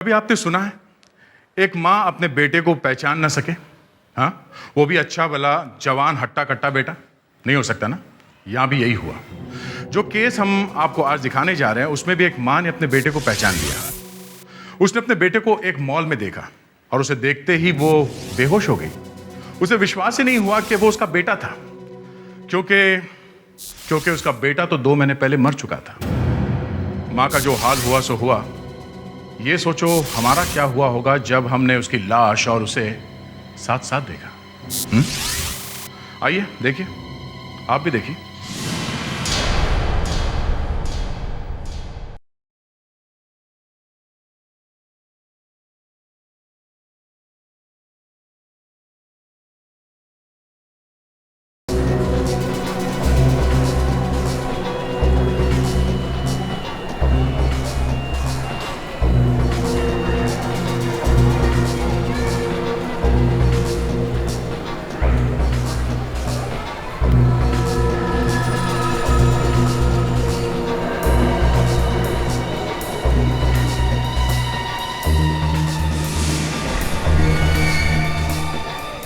कभी आपने सुना है एक माँ अपने बेटे को पहचान ना सके? हाँ, वो भी अच्छा भला जवान हट्टा कट्टा बेटा। नहीं हो सकता ना? यहाँ भी यही हुआ। जो केस हम आपको आज दिखाने जा रहे हैं उसमें भी एक माँ ने अपने बेटे को पहचान लिया। उसने अपने बेटे को एक मॉल में देखा और उसे देखते ही वो बेहोश हो गई। उसे विश्वास ही नहीं हुआ कि वो उसका बेटा था, क्योंकि उसका बेटा तो 2 महीने पहले मर चुका था। माँ का जो हाल हुआ सो हुआ। ये सोचो हमारा क्या हुआ होगा जब हमने उसकी लाश और उसे साथ साथ देखा। आइए देखिए, आप भी देखिए।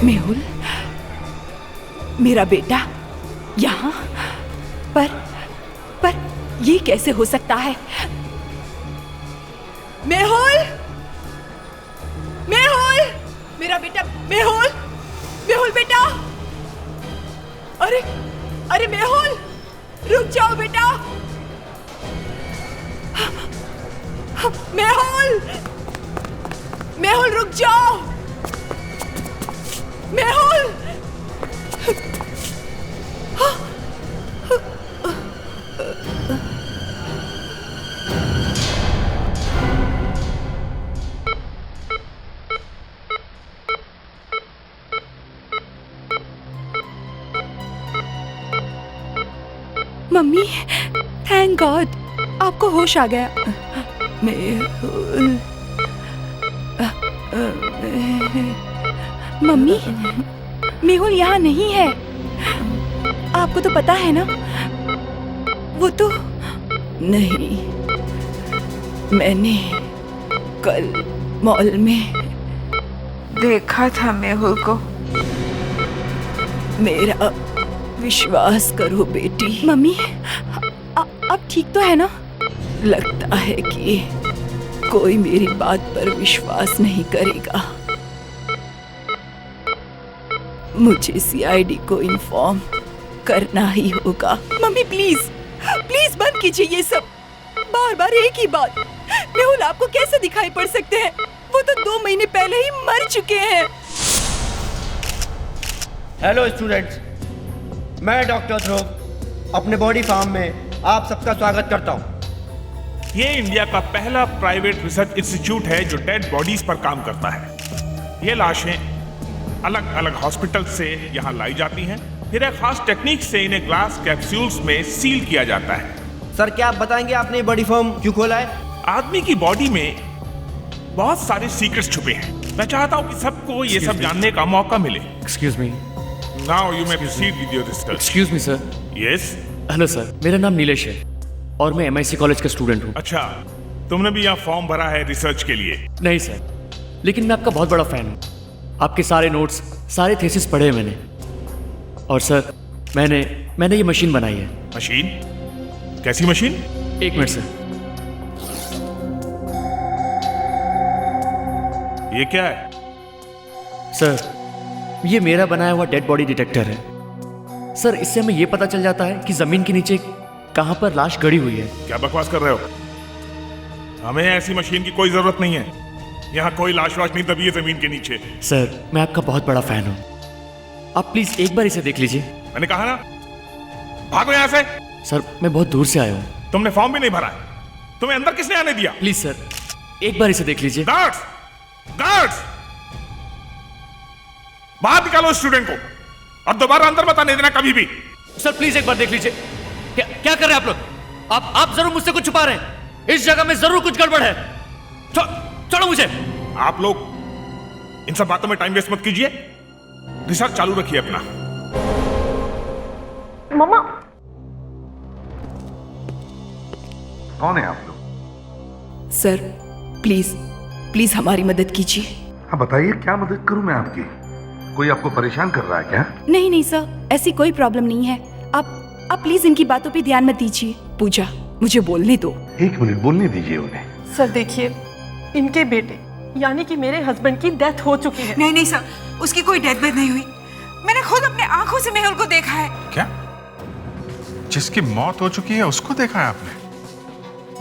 मेहुल, मेरा बेटा यहाँ पर ये कैसे हो सकता है? मेहुल, मेहुल, मेरा बेटा मेहुल, मेहुल बेटा, अरे मेहुल, रुक जाओ बेटा। मेहुल, मेहुल रुक जाओ। मेहुल, मम्मी, थैंक गॉड आपको होश आ गया। मेहुल, मम्मी, मेहुल यहाँ नहीं है। आपको तो पता है ना? वो तो नहीं, मैंने कल मॉल में देखा था मेहुल को। मेरा विश्वास करो बेटी। मम्मी, अब ठीक तो है ना? लगता है कि कोई मेरी बात पर विश्वास नहीं करेगा। मुझे सीआईडी को इन्फॉर्म करना ही होगा। मम्मी प्लीज प्लीज बंद कीजिए ये सब। बार बार एक ही बात। मेहुल आपको कैसे दिखाई पड़ सकते हैं? वो तो 2 महीने पहले ही मर चुके हैं। हेलो स्टूडेंट्स, मैं डॉक्टर ध्रुव अपने बॉडी फार्म में आप सबका स्वागत करता हूँ। ये इंडिया का पहला प्राइवेट रिसर्च इंस्टीट्यूट है जो डेड बॉडीज पर काम करता है। ये लाशें अलग अलग हॉस्पिटल से यहाँ लाई जाती हैं, फिर एक खास टेक्निक से इन्हें ग्लास कैप्सूल्स में सील किया जाता है। सर, क्या आप बताएंगे आपने ये बॉडी फार्म क्यों खोला है? आदमी की बॉडी में बहुत सारे सीक्रेट्स छुपे हैं। मैं चाहता हूँ कि सबको ये सब जानने का मौका मिले। Excuse me. Now you may proceed with your research. Excuse me, sir. Yes? Hello sir, मेरा नाम नीलेश है और मैं MIC कॉलेज का स्टूडेंट हूँ। अच्छा, तुमने भी यहाँ फॉर्म भरा है रिसर्च के लिए? नहीं सर, लेकिन मैं आपका बहुत बड़ा फैन हूँ। आपके सारे नोट्स, सारे थीसिस पढ़े हैं मैंने। और सर, मैंने ये मशीन बनाई है। मशीन? कैसी मशीन? 1 minute sir. ये क्या है? सर, ये मेरा बनाया हुआ डेड बॉडी डिटेक्टर है। सर, इससे हमें ये पता चल जाता है कि जमीन के नीचे कहाँ पर लाश गड़ी हुई है। क्या बकवास कर रहे हो? हमें ऐसी मशीन की कोई जरूरत नहीं है। यहाँ कोई लाश वाश नहीं दबी है जमीन के नीचे। सर, मैं आपका बहुत बड़ा फैन हूँ। आप प्लीज एक बार इसे देख लीजिए। मैंने कहा ना, भागो यहाँ से। सर, मैं बहुत दूर से आया हूँ। तुमने फॉर्म भी नहीं भरा है। तुम्हें अंदर किसने आने दिया? प्लीज सर, एक बार इसे देख लीजिए। गार्ड्स! गार्ड्स! बाहर निकालो स्टूडेंट को और दोबारा अंदर मत आने देना कभी भी। सर प्लीज एक बार देख लीजिए। क्या कर रहे हैं आप लोग? आप जरूर मुझसे कुछ छुपा रहे हैं। इस जगह में जरूर कुछ गड़बड़ है। छोड़ो मुझे। आप लोग इन सब बातों में टाइम वेस्ट मत कीजिए, रिसर्च चालू रखिए अपना। मम्मा, कौन है आप लोग? सर प्लीज प्लीज हमारी मदद कीजिए। हाँ बताइए, क्या मदद करूं मैं आपकी? कोई आपको परेशान कर रहा है क्या? नहीं नहीं सर, ऐसी कोई प्रॉब्लम नहीं है। आप प्लीज इनकी बातों पे ध्यान मत दीजिए। पूजा, मुझे बोलने दो। 1 मिनट बोलने दीजिए उन्हें। सर देखिए, इनके बेटे यानी कि मेरे हस्बैंड की डेथ हो चुकी है। नहीं नहीं सर, उसकी कोई डेथ बेथ नहीं हुई। मैंने खुद अपने आंखों से मेहुल को देखा है। क्या? जिसकी मौत हो चुकी है उसको देखा है आपने?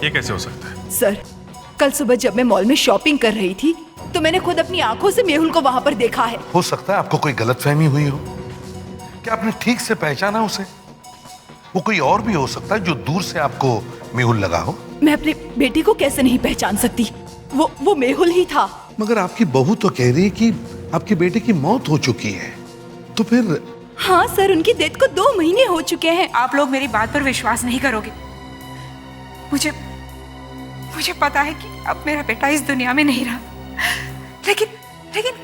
ये कैसे हो सकता है? सर, कल सुबह जब मैं मॉल में शॉपिंग कर रही थी तो मैंने खुद अपनी आंखों से मेहुल को वहां पर देखा है। हो सकता है आपको कोई गलतफहमी हुई हो। क्या आपने ठीक से पहचाना उसे? वो कोई और भी हो सकता है जो दूर से आपको मेहुल लगा हो। मैं अपने बेटे को कैसे नहीं पहचान सकती? वो मेहुल ही था। मगर आपकी बहू तो कह रही है कि आपके बेटे की मौत हो चुकी है, तो फिर? हाँ सर, उनकी डेथ को 2 महीने हो चुके हैं। आप लोग मेरी बात पर विश्वास नहीं करोगे। मुझे पता है कि अब मेरा बेटा इस दुनिया में नहीं रहा, लेकिन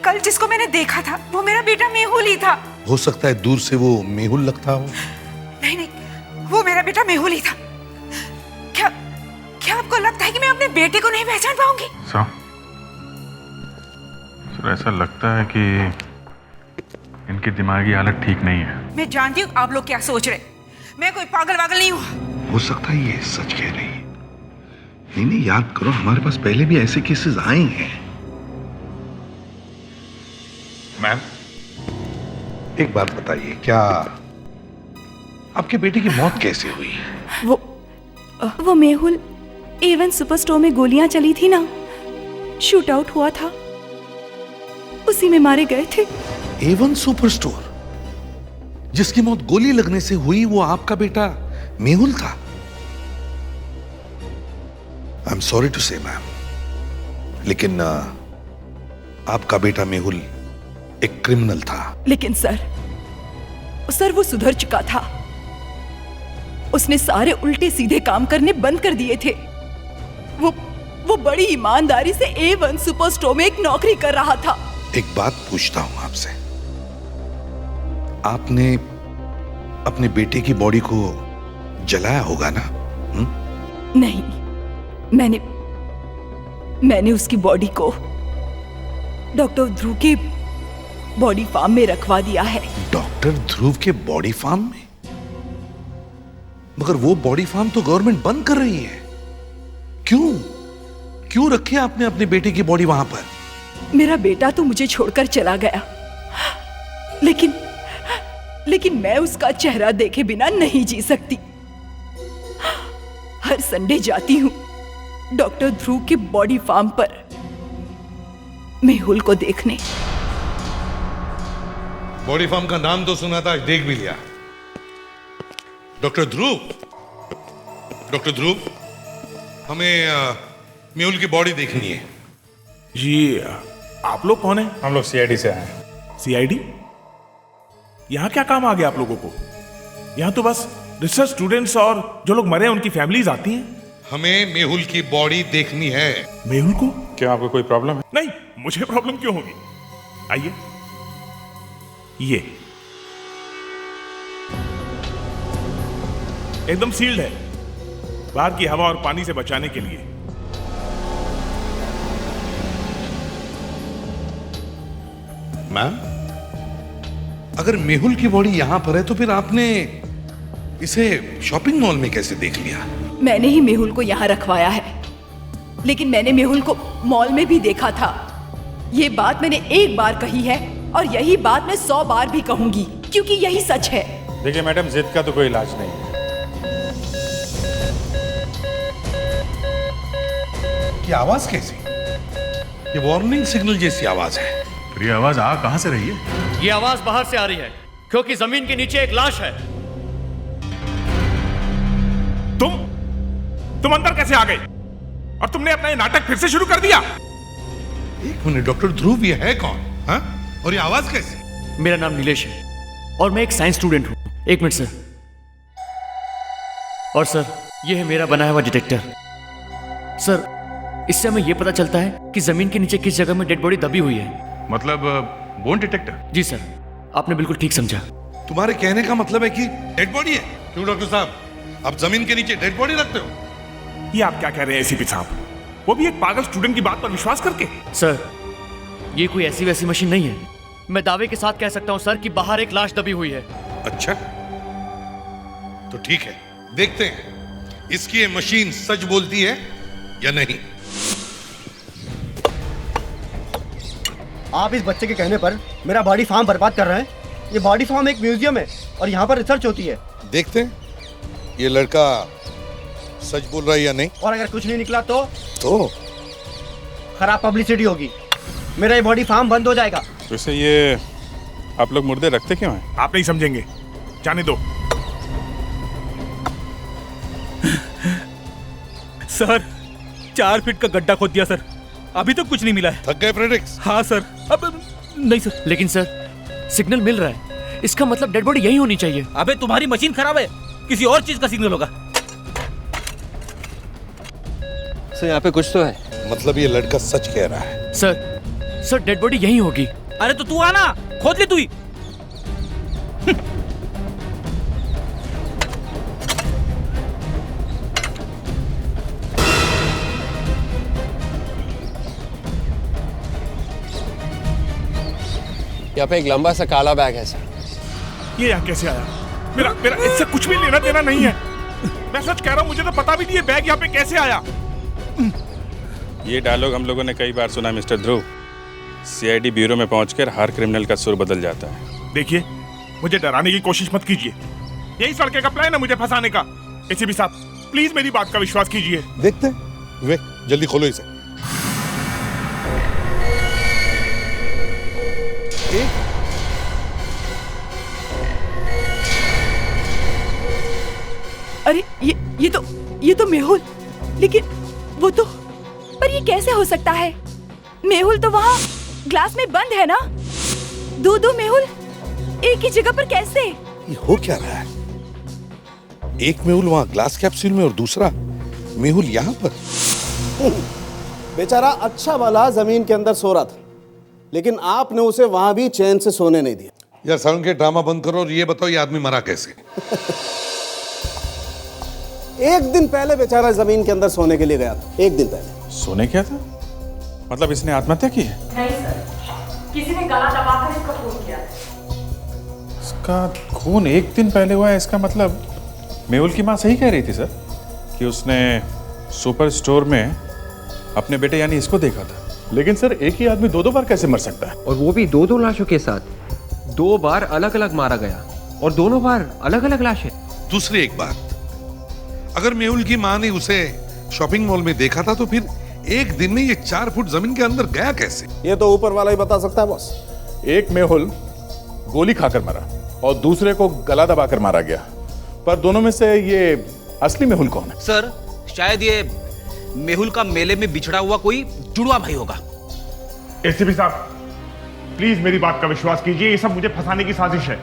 कल जिसको मैंने देखा था वो मेरा बेटा मेहुल ही था। हो सकता है दूर से वो मेहुल लगता हो। नहीं, वो मेरा बेटा मेहुल ही था। क्या आपको लगता है कि मैं अपने बेटे को नहीं पहचान पाऊंगी? सर, ऐसा लगता है कि इनकी दिमागी हालत ठीक नहीं है। मैं जानती हूँ आप लोग क्या सोच रहे। मैं कोई पागल नहीं हूँ। हो सकता है ये सच कह रही है। नहीं, याद करो, हमारे पास पहले भी ऐसे केसेस आए हैं। मैम, एक बात बताइए, क्या आपके बेटे की मौत कैसे हुई? वो मेहुल A1 सुपर स्टोर में गोलियां चली थी ना, शूट आउट हुआ था, उसी में मारे गए थे। A1 सुपर स्टोर, जिसकी मौत गोली लगने से हुई, वो आपका बेटा मेहुल था? आई एम सॉरी टू से मैम, लेकिन आपका बेटा मेहुल एक क्रिमिनल था। लेकिन सर वो सुधर चुका था। उसने सारे उल्टे सीधे काम करने बंद कर दिए थे। वो बड़ी ईमानदारी से A1 सुपर स्टोर में एक नौकरी कर रहा था। एक बात पूछता हूं आपसे, आपने अपने बेटे की बॉडी को जलाया होगा ना? नहीं, मैंने उसकी बॉडी को डॉक्टर ध्रुव के बॉडी फार्म में रखवा दिया है। डॉक्टर ध्रुव के बॉडी फार्म में? मगर वो बॉडी फार्म तो गवर्नमेंट बंद कर रही है। क्यों रखी आपने अपने बेटे की बॉडी वहां पर? मेरा बेटा तो मुझे छोड़कर चला गया, लेकिन मैं उसका चेहरा देखे बिना नहीं जी सकती। हर संडे जाती हूँ डॉक्टर ध्रुव के बॉडी फार्म पर मेहुल को देखने। बॉडी फार्म का नाम तो सुना था, देख भी लिया। डॉक्टर ध्रुव, हमें मेहुल की बॉडी देखनी है। जी, आप लोग कौन हैं? हम लोग CID से आए हैं। CID? यहाँ क्या काम आ गया आप लोगों को? यहाँ तो बस रिसर्च स्टूडेंट्स और जो लोग मरे हैं उनकी फैमिलीज आती हैं। हमें मेहुल की बॉडी देखनी है। मेहुल को? क्या आपको कोई प्रॉब्लम है? नहीं, मुझे प्रॉब्लम क्यों होगी? आइए, ये एकदम सील्ड है, बाहर की हवा और पानी से बचाने के लिए। मैम, अगर मेहुल की बॉडी यहां पर है तो फिर आपने इसे शॉपिंग मॉल में कैसे देख लिया? मैंने ही मेहुल को यहाँ रखवाया है, लेकिन मैंने मेहुल को मॉल में भी देखा था। ये बात मैंने एक बार कही है और यही बात मैं 100 बार भी कहूंगी, क्योंकि यही सच है। देखिए मैडम, जिद का तो कोई इलाज नहीं है। की आवाज कैसी? ये वार्निंग सिग्नल जैसी आवाज है। फिर ये आवाज आ कहां से रही है? ये आवाज बाहर से आ रही है, क्योंकि जमीन के नीचे एक लाश है। तुम अंदर कैसे आ गए? और तुमने अपना ये नाटक फिर से शुरू कर दिया? एक मिनट, डॉक्टर ध्रुव ये है कौन? हाँ? और ये आवाज कैसी? मेरा नाम नीलेश है और मैं एक साइंस स्टूडेंट हूँ। 1 मिनट सर। और सर, ये है मेरा बनाया हुआ डिटेक्टर। सर, इससे हमें यह पता चलता है कि जमीन के नीचे किस जगह में डेड बॉडी दबी हुई है। मतलब बोन डिटेक्टर? जी सर, आपने बिल्कुल ठीक समझा। तुम्हारे कहने का मतलब है कि डेड बॉडी है? क्यों डॉक्टर साहब, आप जमीन के नीचे डेड बॉडी रखते हो? ये आप क्या कह रहे हैं एसीपी साहब? वो भी एक पागल स्टूडेंट की बात पर विश्वास करके। सर, ये कोई ऐसी वैसी मशीन नहीं है। मैं दावे के साथ कह सकता हूँ सर कि बाहर एक लाश दबी हुई है। अच्छा, तो ठीक है, देखते हैं इसकी ये मशीन सच बोलती है या नहीं। आप इस बच्चे के कहने पर मेरा बॉडी फार्म बर्बाद कर रहे हैं। ये बॉडी फार्म एक म्यूजियम है और यहाँ पर रिसर्च होती है। देखते हैं ये लड़का सच बोल रहा है या नहीं। और अगर कुछ नहीं निकला तो खराब पब्लिसिटी होगी, मेरा ये बॉडी फार्म बंद हो जाएगा। वैसे ये आप लोग मुर्दे रखते क्यों हैं? आप नहीं समझेंगे, जाने दो। सर, 4 फीट का गड्ढा खोद दिया सर, अभी तो कुछ नहीं मिला है। थक गए फ्रेडरिक्स? हाँ सर। अब नहीं सर। लेकिन सर, सिग्नल मिल रहा है, इसका मतलब डेड बॉडी यही होनी चाहिए। अबे तुम्हारी मशीन खराब है, किसी और चीज का सिग्नल होगा। सर यहाँ पे कुछ तो है। मतलब ये लड़का सच कह रहा है। सर डेड बॉडी यही होगी। अरे तो तू आना, खोद ले तू ही। यहाँ पे एक लंबा सा काला बैग है सर। ये यहाँ कैसे आया? मेरा इससे कुछ भी लेना देना नहीं है। मैं सच कह रहा हूँ, मुझे तो पता भी नहीं ये बैग यहाँ पे कैसे आया। ये डायलॉग हम लोगों ने कई बार सुना मिस्टर ध्रुव। सीआईडी ब्यूरो में पहुंचकर हर क्रिमिनल का सुर बदल जाता है। देखिए, मुझे डराने की कोशिश मत कीजिए। यही इस लड़के का प्लान है मुझे फंसाने का। एसीपी साहब, प्लीज मेरी बात का विश्वास कीजिए। देखते हैं। वे जल्दी खोलो इसे। अरे ये तो मेहुल, लेकिन वो तो, पर ये कैसे हो सकता है? मेहुल तो वहाँ ग्लास में बंद है ना। दो मेहुल एक ही जगह पर कैसे? ये हो क्या रहा है? एक मेहुल वहाँ ग्लास कैप्सूल में और दूसरा मेहुल यहाँ पर। बेचारा अच्छा वाला जमीन के अंदर सो रहा था, लेकिन आपने उसे वहां भी चैन से सोने नहीं दिया। यार साउंड के ड्रामा बंद करो और ये बताओ ये आदमी मरा कैसे? एक दिन पहले बेचारा जमीन के अंदर सोने के लिए गया था। एक दिन पहले। सोने क्या था? मतलब इसने आत्महत्या की है? नहीं सर, किसी ने गला दबाकर इसका खून किया। इसका खून एक दिन पहले हुआ है, इसका मतलब मेहुल की माँ सही कह रही थी सर कि उसने सुपर स्टोर में अपने बेटे यानी इसको देखा था। लेकिन सर, एक ही आदमी दो बार कैसे मर सकता है? और वो भी दो लाशों के साथ। 2 बार अलग अलग मारा गया और दोनों बार अलग अलग लाशें। दूसरी एक बात, अगर मेहुल की माँ ने उसे शॉपिंग मॉल में देखा था तो फिर एक दिन में ये 4 फुट जमीन के अंदर गया कैसे? ये तो ऊपर वाला ही बता सकता है बॉस। एक मेहुल गोली खाकर मरा और दूसरे को गला दबाकर मारा गया, पर दोनों में से ये असली मेहुल कौन है? सर, शायद ये मेहुल का मेले में बिछड़ा हुआ कोई जुड़वा भाई होगा। एसीपी साहब, प्लीज मेरी बात का विश्वास कीजिए। ये सब मुझे फंसाने की साजिश है।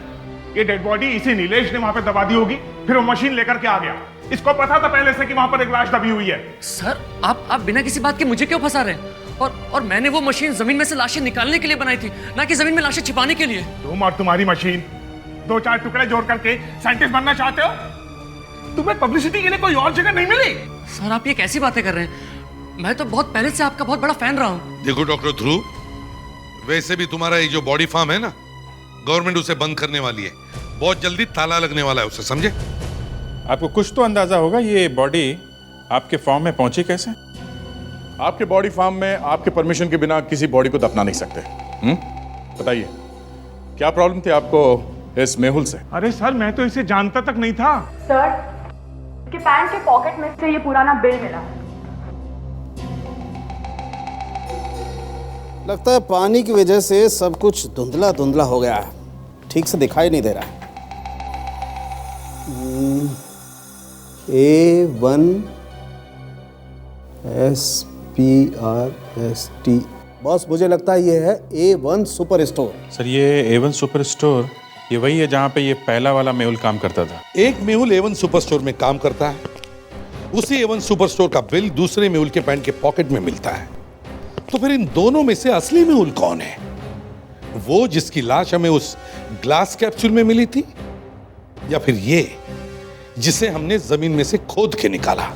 ये डेड बॉडी इसी नीलेश ने वहां पे दबा दी होगी, फिर वो मशीन लेकर के आ गया। इसको पता था पहले से कि वहां पर एक लाश दबी हुई है। सर, आप बिना किसी बात के मुझे क्यों फंसा रहे हैं? और मैंने वो मशीन जमीन में से लाशें निकालने के लिए बनाई थी, ना कि जमीन में लाशें छिपाने के लिए। तुम और तुम्हारी मशीन 2-4 टुकड़े जोड़ करके साइंटिस्ट बनना चाहते हो? तुम्हें पब्लिसिटी के लिए कोई और जगह नहीं मिली? सर, आप ये कैसी बातें कर रहे हैं? मैं तो बहुत पहले से आपका बहुत बड़ा फैन रहा हूँ। देखो डॉक्टर ध्रुव, वैसे भी तुम्हारा ये जो बॉडी फार्म है ना, गवर्नमेंट उसे बंद करने वाली है। बहुत जल्दी ताला लगने वाला है उसे, समझे? आपको कुछ तो अंदाजा होगा ये बॉडी आपके फार्म में पहुंची कैसे? आपके बॉडी फार्म में आपके परमिशन के बिना किसी बॉडी को दफना नहीं सकते। बताइए, क्या प्रॉब्लम थी आपको इस मेहुल से? अरे सर, मैं तो इसे जानता तक नहीं था। सर, के पैंट के पॉकेट में से ये पुराना बिल मिला। लगता है पानी की वजह से सब कुछ धुंधला धुंधला हो गया है, ठीक से दिखाई नहीं दे रहा है। A1 SPRST। बॉस, मुझे लगता है ये है A1 सुपर स्टोर। सर, ये A1 सुपर स्टोर ये वही है जहाँ पे ये पहला वाला मेहुल काम करता था। एक मेहुल A1 सुपर स्टोर में काम करता है, उसी A1 सुपर स्टोर का बिल दूसरे मेहुल के पैंट के पॉकेट में मिलता है। तो फिर इन दोनों में से असली मेहुल कौन है? वो जिसकी लाश हमें उस ग्लास कैप्सूल में मिली थी, या फिर ये जिसे हमने जमीन में से खोद के निकाला?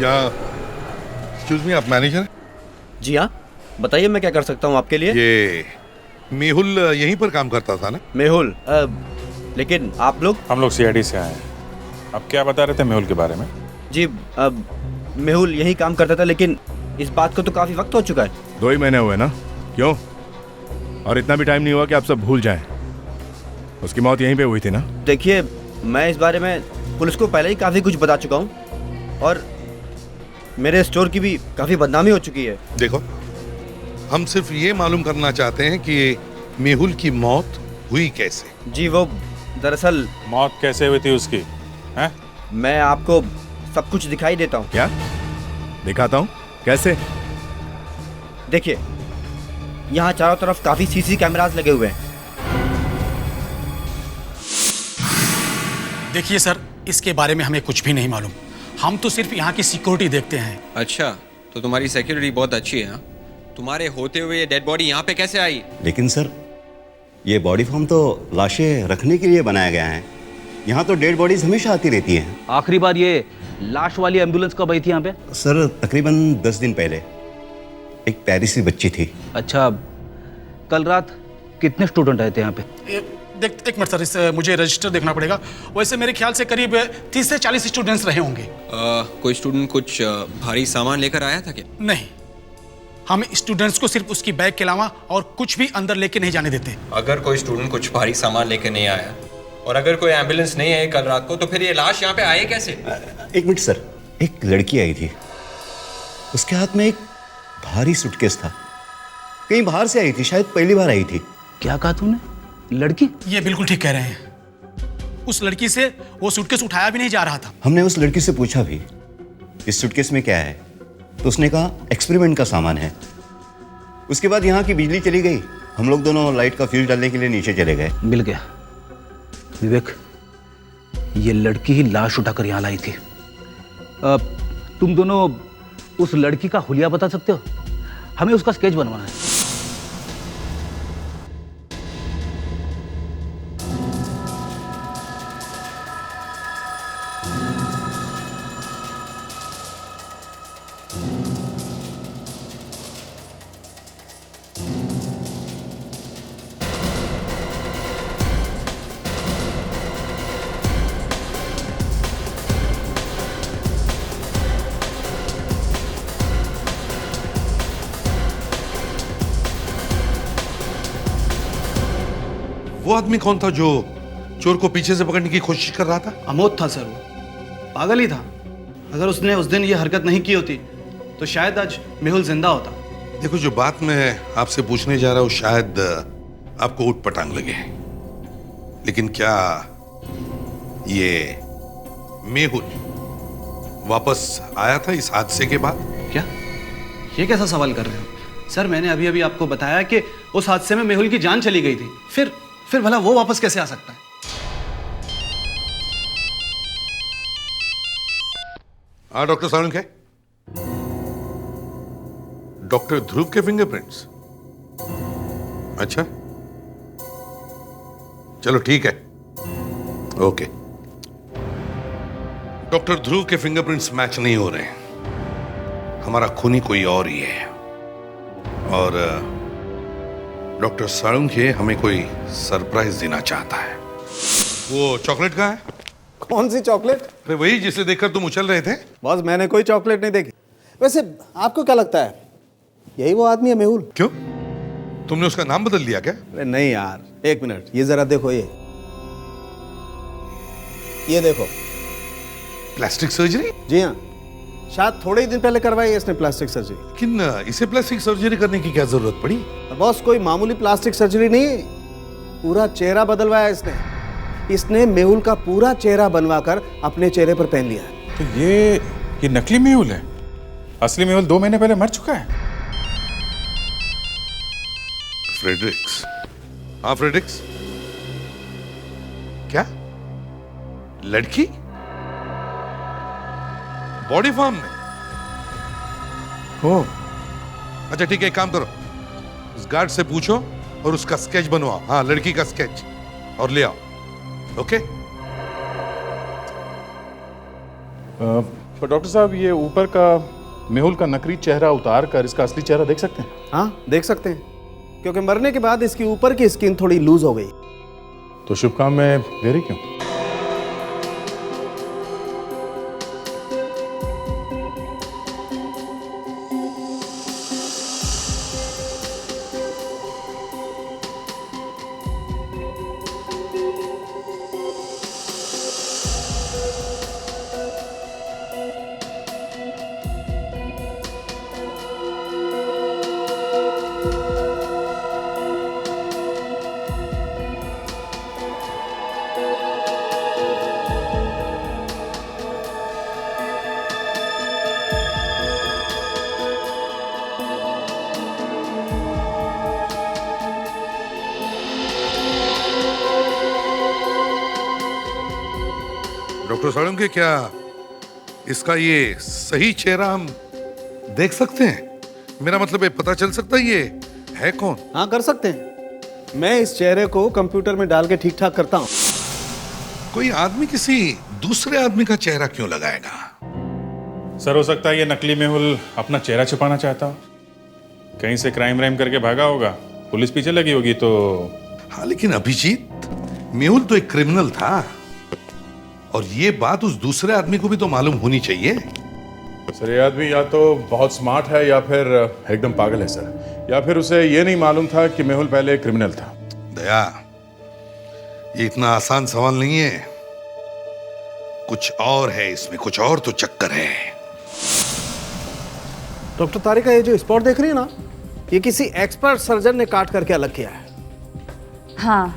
या एक्सक्यूज मी, आप मैनेजर हैं? जी हाँ, बताइए मैं क्या कर सकता हूँ आपके लिए। ये मेहुल यहीं पर काम करता था ना? मेहुल, लेकिन आप लोग? हम लोग सीआईडी से आए हैं। अब क्या बता रहे थे मेहुल के बारे में? जी, मेहुल यहीं काम करता था, लेकिन इस बात को तो काफी वक्त हो चुका है। 2 ही महीने हुए ना? क्यों? और इतना भी टाइम नहीं हुआ कि आप सब भूल जाएं। उसकी मौत यहीं पे हुई थी ना? देखिए, मैं इस बारे में पुलिस को पहले ही काफी कुछ बता चुका हूँ, और मेरे स्टोर की भी काफी बदनामी हो चुकी है। देखो, हम सिर्फ ये मालूम करना चाहते हैं कि मेहुल की मौत हुई कैसे। जी, वो दरअसल मौत कैसे हुई थी उसकी? हैं? मैं आपको सब कुछ दिखाई देता हूँ। क्या दिखाता हूँ? कैसे? देखिए, यहाँ चारों तरफ काफी सीसी कैमरास लगे हुए हैं। देखिए सर, इसके बारे में हमें कुछ भी नहीं मालूम। हम तो सिर्फ यहाँ की सिक्योरिटी देखते हैं। अच्छा, तो तुम्हारी सिक्योरिटी बहुत अच्छी है हाँ? तुम्हारे होते हुए ये डेड बॉडी यहाँ पे कैसे आई? लेकिन सर, ये बॉडी फॉर्म तो लाशें रखने के लिए बनाया गया है। यहाँ तो डेड बॉडीज हमेशा आती रहती हैं। आखिरी बार ये लाश वाली एम्बुलेंस कब आई थी यहाँ पे? सर, तकरीबन 10 दिन पहले एक पेरिसी बच्ची थी। अच्छा, कल रात कितने स्टूडेंट आए थे यहाँ पे? एक मिनट सर, मुझे रजिस्टर देखना पड़ेगा। वैसे मेरे ख्याल से करीब 30 से 40 स्टूडेंट्स रहे होंगे। कोई स्टूडेंट कुछ भारी सामान लेकर आया था क्या? नहीं, हम स्टूडेंट्स को सिर्फ उसकी बैग के अलावा और कुछ भी अंदर लेके नहीं जाने देते। अगर कोई स्टूडेंट कुछ भारी सामान लेकर नहीं आया और अगर कोई एम्बुलेंस नहीं आई कल रात को, तो फिर ये लाश यहाँ पे आई कैसे? 1 मिनट सर, एक लड़की आई थी, उसके हाथ में एक भारी सूटकेस था। कहीं बाहर से आई थी, शायद पहली बार आई थी। क्या कहा तूने? लड़की? ये बिल्कुल ठीक कह रहे हैं। उस लड़की से वो सूटकेस उठाया भी नहीं जा रहा था। हमने उस लड़की से पूछा भी, इस सूटकेस में क्या है? तो उसने कहा एक्सपेरिमेंट का सामान है। उसके बाद यहाँ की बिजली चली गई, हम लोग दोनों लाइट का फ्यूज डालने के लिए नीचे चले गए। मिल गया। विवेक, ये लड़की ही लाश उठाकर यहाँ लाई थी। तुम दोनों उस लड़की का हुलिया बता सकते हो? हमें उसका स्केच बनवाना है। वो आदमी कौन था जो चोर को पीछे से पकड़ने की कोशिश कर रहा था? अमोद था सर, वो पागल ही था। अगर उसने उस दिन ये हरकत नहीं की होती तो शायद आज मेहुल जिंदा होता। देखो, जो बात मैं आपसे पूछने जा रहा हूं शायद आपको ऊट पटांग लगे, लेकिन क्या ये मेहुल वापस आया था इस हादसे के बाद? क्या? ये कैसा सवाल कर रहे हो सर? मैंने अभी अभी आपको बताया कि उस हादसे में मेहुल की जान चली गई थी। फिर भला वो वापस कैसे आ सकता है? डॉक्टर सावंत है? डॉक्टर ध्रुव के फिंगरप्रिंट्स? अच्छा, चलो ठीक है, ओके। डॉक्टर ध्रुव के फिंगरप्रिंट्स मैच नहीं हो रहे हैं, हमारा खूनी कोई और ही है। और डॉक्टर साळुंखे हमें कोई सरप्राइज देना चाहता है। वो चॉकलेट कहाँ है? कौन सी चॉकलेट? अरे वही जिसे देखकर तुम उछल रहे थे। बॉस, मैंने कोई चॉकलेट नहीं देखी। वैसे आपको क्या लगता है, यही वो आदमी है मेहुल? क्यों, तुमने उसका नाम बदल दिया क्या? अरे नहीं यार, 1 मिनट, ये जरा देखो। ये देखो, प्लास्टिक सर्जरी? जी हाँ, शायद थोड़े ही दिन पहले करवाई है इसने प्लास्टिक सर्जरी। लेकिन इसे प्लास्टिक सर्जरी करने की क्या जरूरत पड़ी? बॉस, कोई मामूली प्लास्टिक सर्जरी नहीं, पूरा चेहरा बदलवाया इसने मेहुल का पूरा चेहरा बनवाकर अपने चेहरे पर पहन लिया है। तो ये नकली मेहुल है? असली मेहुल 2 महीने पहले मर चुका है। फ्रेडरिक्स? हाँ फ्रेडरिक्स, क्या लड़की बॉडी फार्म में? हो, अच्छा ठीक है, एक काम करो, उस गार्ड से पूछो और उसका स्केच बनवाओ। हाँ, लड़की का स्केच, और ले आओ। ओके? पर डॉक्टर साहब ये ऊपर का मेहुल का नकली चेहरा उतार कर इसका असली चेहरा देख सकते हैं? हाँ देख सकते हैं, क्योंकि मरने के बाद इसकी ऊपर की स्किन थोड़ी लूज हो गई। तो शुभ काम में देरी क्यों? डॉक्टर साळुंके, क्या इसका ये सही चेहरा हम देख सकते हैं? मेरा मतलब है पता चल सकता है ये है कौन? हाँ कर सकते हैं। मैं इस चेहरे को कंप्यूटर में डाल के ठीक ठाक करता हूँ। कोई आदमी किसी दूसरे आदमी का चेहरा क्यों लगाएगा? सर हो सकता है ये नकली मेहुल अपना चेहरा छुपाना चाहता हो, कहीं से क्राइम व्राइम करके भागा होगा, पुलिस पीछे लगी होगी तो। हाँ लेकिन अभिजीत, मेहुल तो एक क्रिमिनल था और ये बात उस दूसरे आदमी को भी तो मालूम होनी चाहिए। सर ये आदमी या तो बहुत स्मार्ट है या फिर एकदम पागल है सर, या फिर उसे ये नहीं मालूम था कि मेहुल पहले क्रिमिनल था। दया, ये इतना आसान सवाल नहीं है, कुछ और है इसमें, कुछ और तो चक्कर है। डॉक्टर तारिका, ये जो स्पॉट देख रही है ना, ये किसी एक्सपर्ट सर्जन ने काट करके अलग किया है। हाँ,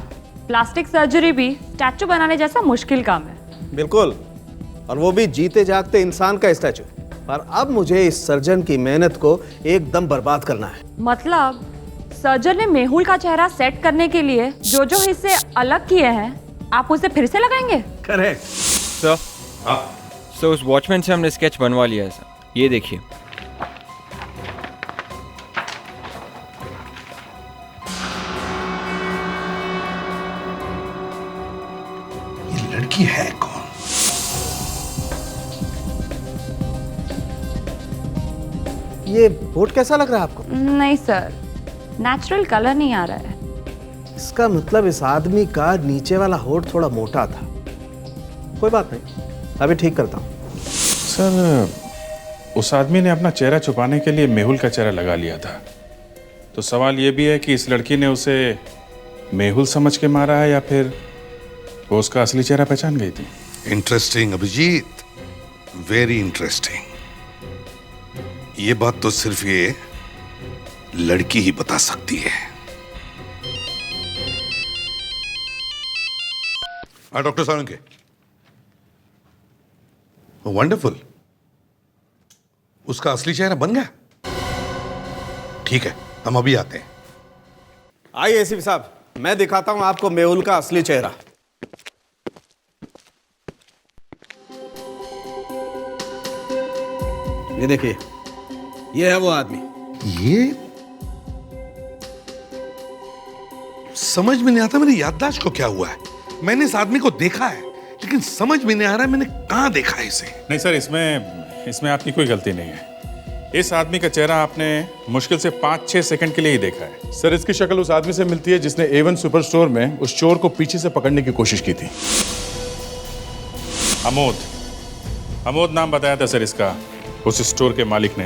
प्लास्टिक सर्जरी भी स्टैचू बनाने जैसा मुश्किल काम है। बिल्कुल, और वो भी जीते जागते इंसान का स्टैचू। पर अब मुझे इस सर्जन की मेहनत को एकदम बर्बाद करना है। मतलब सर्जन ने मेहुल का चेहरा सेट करने के लिए जो जो हिस्से अलग किए हैं, आप उसे फिर से लगाएंगे? Correct sir. सर उस वॉचमैन से हमने स्केच बनवा लिया है सर, ये देखिए। ये लड़की है कौन? ये बोट कैसा लग रहा है आपको? नहीं सर, नेचुरल कलर नहीं आ रहा है। इसका मतलब इस आदमी का नीचे वाला होठ थोड़ा मोटा था। कोई बात नहीं, अभी ठीक करता हूँ। सर उस आदमी ने अपना चेहरा छुपाने के लिए मेहुल का चेहरा लगा लिया था, तो सवाल ये भी है कि इस लड़की ने उसे मेहुल समझ के मारा है या फिर वो उसका असली चेहरा पहचान गई थी। Interesting Abhijit, very interesting. ये बात तो सिर्फ ये लड़की ही बता सकती है। डॉक्टर साळुंके, वंडरफुल, उसका असली चेहरा बन गया। ठीक है, हम अभी आते हैं। आइए एसीपी साहब, मैं दिखाता हूं आपको मेहुल का असली चेहरा। ये देखिए, ये है वो आदमी। ये समझ में नहीं आता मेरी याददाश्त को क्या हुआ है। मैंने इस आदमी को देखा है लेकिन समझ में नहीं आ रहा है मैंने कहां देखा है इसे। नहीं सर, इसमें आपकी कोई गलती नहीं है। इस आदमी का चेहरा आपने मुश्किल से 5-6 सेकंड के लिए ही देखा है। सर इसकी शक्ल उस आदमी से मिलती है जिसने A1 सुपर स्टोर में उस चोर को पीछे से पकड़ने की कोशिश की थी। अमोद नाम बताया था सर इसका उस स्टोर के मालिक ने।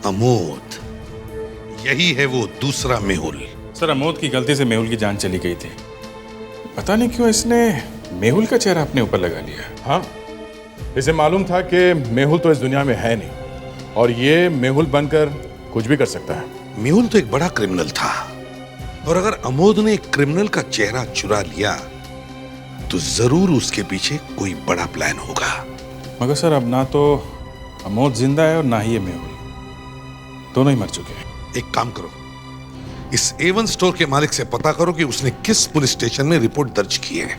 अमोद, यही है वो दूसरा मेहुल। सर अमोद की गलती से मेहुल की जान चली गई थी, पता नहीं क्यों इसने मेहुल का चेहरा अपने ऊपर लगा लिया। हाँ, इसे मालूम था कि मेहुल तो इस दुनिया में है नहीं और ये मेहुल बनकर कुछ भी कर सकता है। मेहुल तो एक बड़ा क्रिमिनल था और अगर अमोद ने एक क्रिमिनल का चेहरा चुरा लिया तो जरूर उसके पीछे कोई बड़ा प्लान होगा। मगर सर अब ना तो अमोद जिंदा है और ना ही ये मेहुल, दोनों ही मर चुके हैं। एक काम करो, इस A1 स्टोर के मालिक से पता करो कि उसने किस पुलिस स्टेशन में रिपोर्ट दर्ज की है।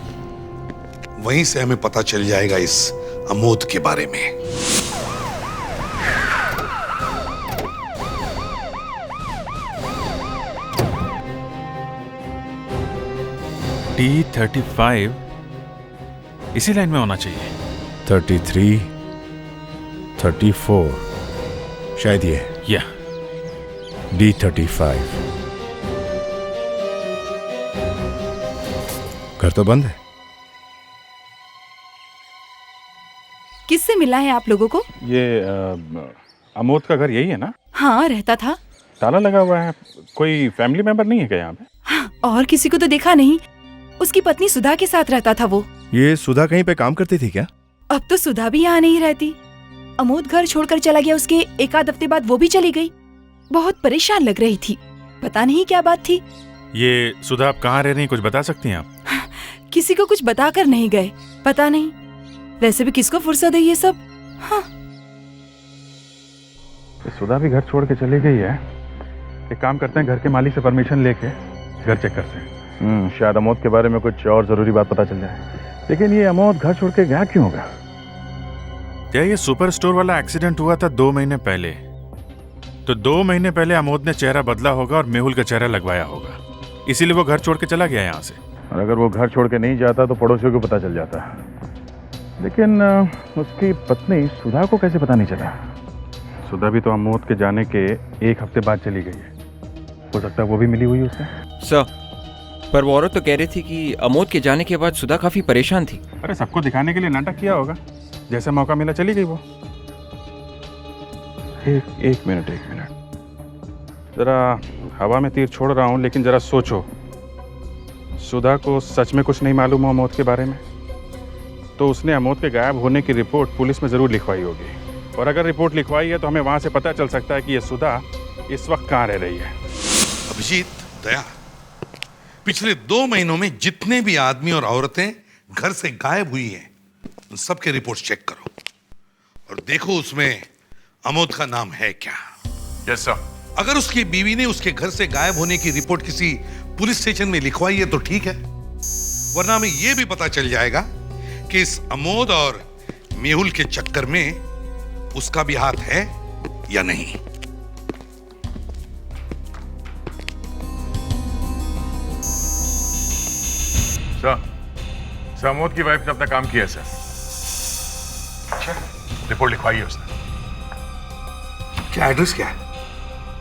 वहीं से हमें पता चल जाएगा इस अमोद के बारे में। T35 इसी लाइन में होना चाहिए। 33, 34, शायद ये या D35। घर तो बंद है। किससे मिला है आप लोगों को? ये अमोद का घर यही है ना? हाँ, रहता था। ताला लगा हुआ है। कोई फैमिली मेंबर नहीं है क्या यहाँ पे? हाँ, और किसी को तो देखा नहीं। उसकी पत्नी सुधा के साथ रहता था वो। ये सुधा कहीं पे काम करती थी क्या? अब तो सुधा भी यहाँ नहीं रहती। अमोद घर छोड़कर चला गया, उसके एक आध हफ्ते बाद वो भी चली गई। बहुत परेशान लग रही थी, पता नहीं क्या बात थी। ये सुधा आप कहाँ रह रही हैं, कुछ बता सकती हैं आप? किसी को कुछ बताकर नहीं गए, पता नहीं। वैसे भी किसको फुर्सत है ये सब। हाँ। सुधा भी घर छोड़ के चली गई है। एक काम करते हैं, घर के मालिक से परमिशन लेके घर चेक करते हैं। शायद अमोद के बारे में कुछ और जरूरी बात पता चल जाए। लेकिन ये अमोद घर छोड़ के गया क्यों होगा? क्या ये सुपर स्टोर वाला एक्सीडेंट हुआ था 2 महीने पहले? तो 2 महीने पहले अमोद ने चेहरा बदला होगा और मेहुल का चेहरा लगवाया होगा, इसीलिए वो घर छोड़ के चला गया यहाँ से। और अगर वो घर छोड़ के नहीं जाता तो पड़ोसियों को पता चल जाता। लेकिन उसकी पत्नी सुधा को कैसे पता नहीं चला? सुधा भी तो अमोद के जाने के 1 हफ्ते बाद चली गई है। हो सकता है वो भी मिली हुई उससे। सर, पर वो औरत तो कह रही थी कि अमोद के जाने के बाद सुधा काफी परेशान थी। अरे सबको दिखाने के लिए नाटक किया होगा, जैसा मौका मिला चली गई वो। एक मिनट जरा हवा में तीर छोड़ रहा हूँ, लेकिन जरा सोचो, सुधा को सच में कुछ नहीं मालूम हो अमोद के बारे में, तो उसने अमोद के गायब होने की रिपोर्ट पुलिस में जरूर लिखवाई होगी। और अगर रिपोर्ट लिखवाई है तो हमें वहां से पता चल सकता है कि ये सुधा इस वक्त कहाँ रह रही है। अभिजीत, दया, पिछले 2 महीनों में जितने भी आदमी और औरतें घर से गायब हुई हैं, उन सबके रिपोर्ट चेक करो और देखो उसमें अमोद का नाम है क्या। Yes sir. अगर उसकी बीवी ने उसके घर से गायब होने की रिपोर्ट किसी पुलिस स्टेशन में लिखवाई है तो ठीक है, वरना हमें यह भी पता चल जाएगा कि इस अमोद और मेहुल के चक्कर में उसका भी हाथ है या नहीं। सर, अमोद की वाइफ ने अपना काम किया सर। अच्छा, रिपोर्ट लिखवाई है उसने। क्या एड्रेस क्या है?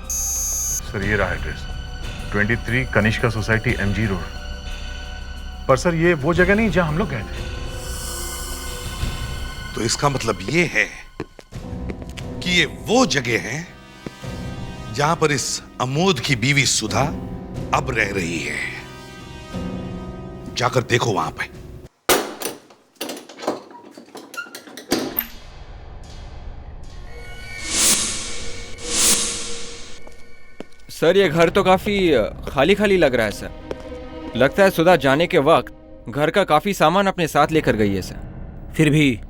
सर ये रहा address, 23 Kanishka society, MG road. पर सर ये वो जगह नहीं जहां हम लोग गए थे। तो इसका मतलब ये है कि ये वो जगह है जहां पर इस अमोद की बीवी सुधा अब रह रही है। जाकर देखो वहां पे। सर, ये घर तो काफी खाली खाली लग रहा है सर। लगता है सुधा जाने के वक्त घर का काफी सामान अपने साथ लेकर गई है सर। फिर भी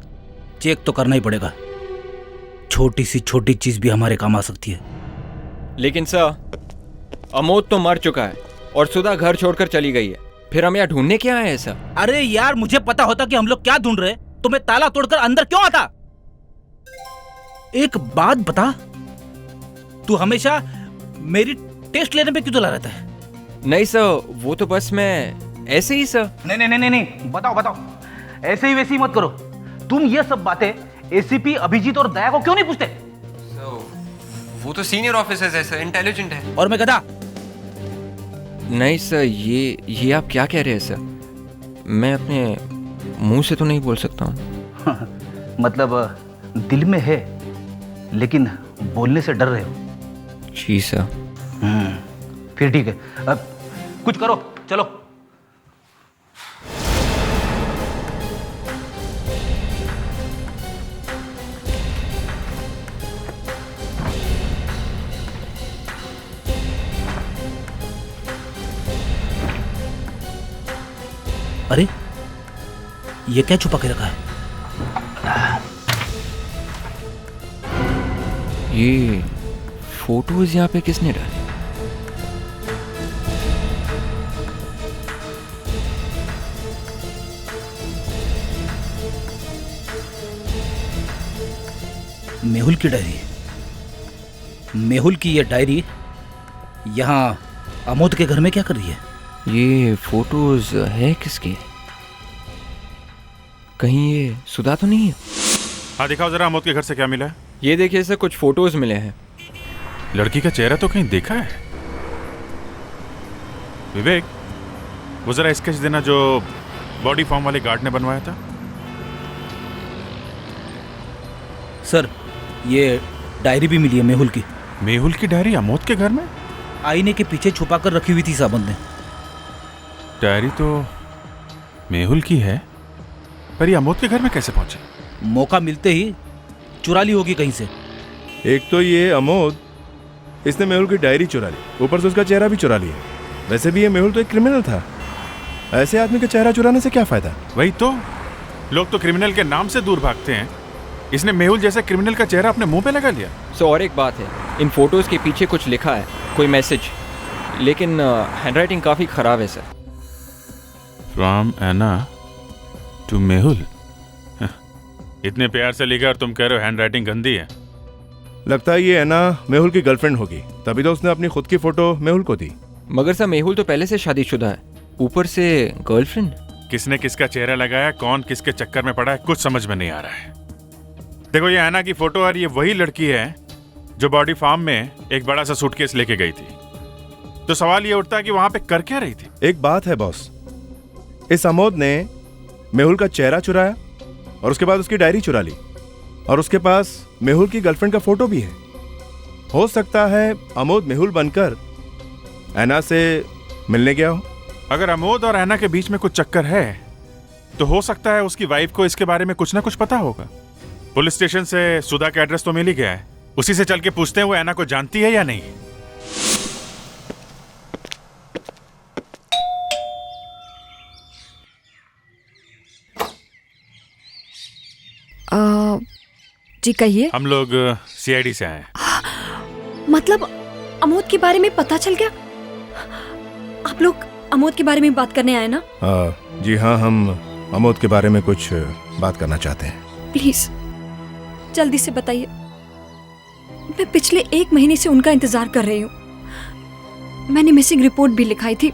चेक तो करना ही पड़ेगा, छोटी सी छोटी चीज भी हमारे काम आ सकती है। लेकिन सर, अमोद तो मर चुका है और सुधा घर छोड़कर चली गई है, फिर हम यहाँ ढूंढने क्या आए हैं सर? अरे यार, मुझे पता होता कि हम लोग क्या ढूंढ रहे तो मैं ताला तोड़कर अंदर क्यों आता। एक बात बता, तू हमेशा मेरी टेस्ट लेने पे क्यों तुला रहता है? नहीं सर, वो तो बस मैं ऐसे ही सर। नहीं, बताओ, ऐसे ही वैसे ही मत करो। तुम ये सब बातें एसीपी अभिजीत और दया को क्यों नहीं पूछते? वो तो सीनियर ऑफिसर्स है सर, इंटेलिजेंट है। और मैं गधा? नहीं सर, ये आप क्या कह रहे हैं सर? मैं अपने मुंह से तो नहीं बोल सकता हूँ। मतलब दिल में है लेकिन बोलने से डर रहे हो? जी सर। फिर ठीक है, अब कुछ करो, चलो। अरे ये क्या छुपा के रखा है? ये फोटोज यहाँ पे किसने डाली? मेहुल की डायरी। मेहुल की ये डायरी यहाँ अमोद के घर में क्या कर रही है? ये फोटोज है किसकी? कहीं ये सुधा तो नहीं है? हाँ दिखाओ जरा अमोद के घर से क्या मिला है। ये देखिए सर, कुछ फोटोज मिले हैं। लड़की का चेहरा तो कहीं देखा है। विवेक, वो जरा स्केच देना जो बॉडी फॉर्म वाले गार्ड ने बनवाया था। सर, ये डायरी भी मिली है मेहुल की। मेहुल की डायरी अमोद के घर में? आईने के पीछे छुपा कर रखी हुई थी साबंद ने। डायरी तो मेहुल की है, पर ये अमोद के घर में कैसे पहुंचे? मौका मिलते ही चुरा ली होगी कहीं से। एक तो ये अमोद, इसने मेहुल की डायरी चुरा ली, ऊपर से उसका चेहरा भी चुरा लिया। वैसे भी ये मेहुल तो एक क्रिमिनल था, ऐसे आदमी का चेहरा चुराने से क्या फायदा? वही तो, लोग तो क्रिमिनल के नाम से दूर भागते हैं, इसने मेहुल जैसे क्रिमिनल का चेहरा अपने मुंह पे लगा लिया। सो और एक बात है, इन फोटोज के पीछे कुछ लिखा है, कोई मैसेज, लेकिन हैंडराइटिंग काफी खराब है sir. From Anna to Mehul. इतने प्यार से लिखा और तुम कह रहे हो हैंडराइटिंग गंदी है। लगता है ये एना मेहुल की गर्लफ्रेंड होगी, तभी तो उसने अपनी खुद की फोटो मेहुल को दी। मगर सर मेहुल तो पहले से शादीशुदा है, ऊपर से गर्लफ्रेंड। किसने किसका चेहरा लगाया, कौन किसके चक्कर में पड़ा है, कुछ समझ में नहीं आ रहा है। देखो ये एना की फोटो और ये वही लड़की है जो बॉडी फार्म में एक बड़ा सा सूटकेस लेके गई थी। तो सवाल ये उठता है कि वहां पे कर क्या रही थी? एक बात है बॉस, इस अमोद ने मेहुल का चेहरा चुराया और उसके बाद उसकी डायरी चुरा ली, और उसके पास मेहुल की गर्लफ्रेंड का फोटो भी है। हो सकता है अमोद मेहुल बनकर एना से मिलने गया हो। अगर अमोद और एना के बीच में कुछ चक्कर है तो हो सकता है उसकी वाइफ को इसके बारे में कुछ ना कुछ पता होगा। पुलिस स्टेशन से सुधा का एड्रेस तो मिल ही गया है, उसी से चल के पूछते हैं वो एना को जानती है या नहीं। जी कहिए। हम लोग सीआईडी से आए हैं। मतलब अमोद के बारे में पता चल गया? आप लोग अमोद के बारे में बात करने आए ना? जी हाँ, हम अमोद के बारे में कुछ बात करना चाहते हैं। प्लीज जल्दी से बताइए। मैं पिछले 1 महीने से उनका इंतजार कर रही हूँ। मैंने मिसिंग रिपोर्ट भी लिखाई थी,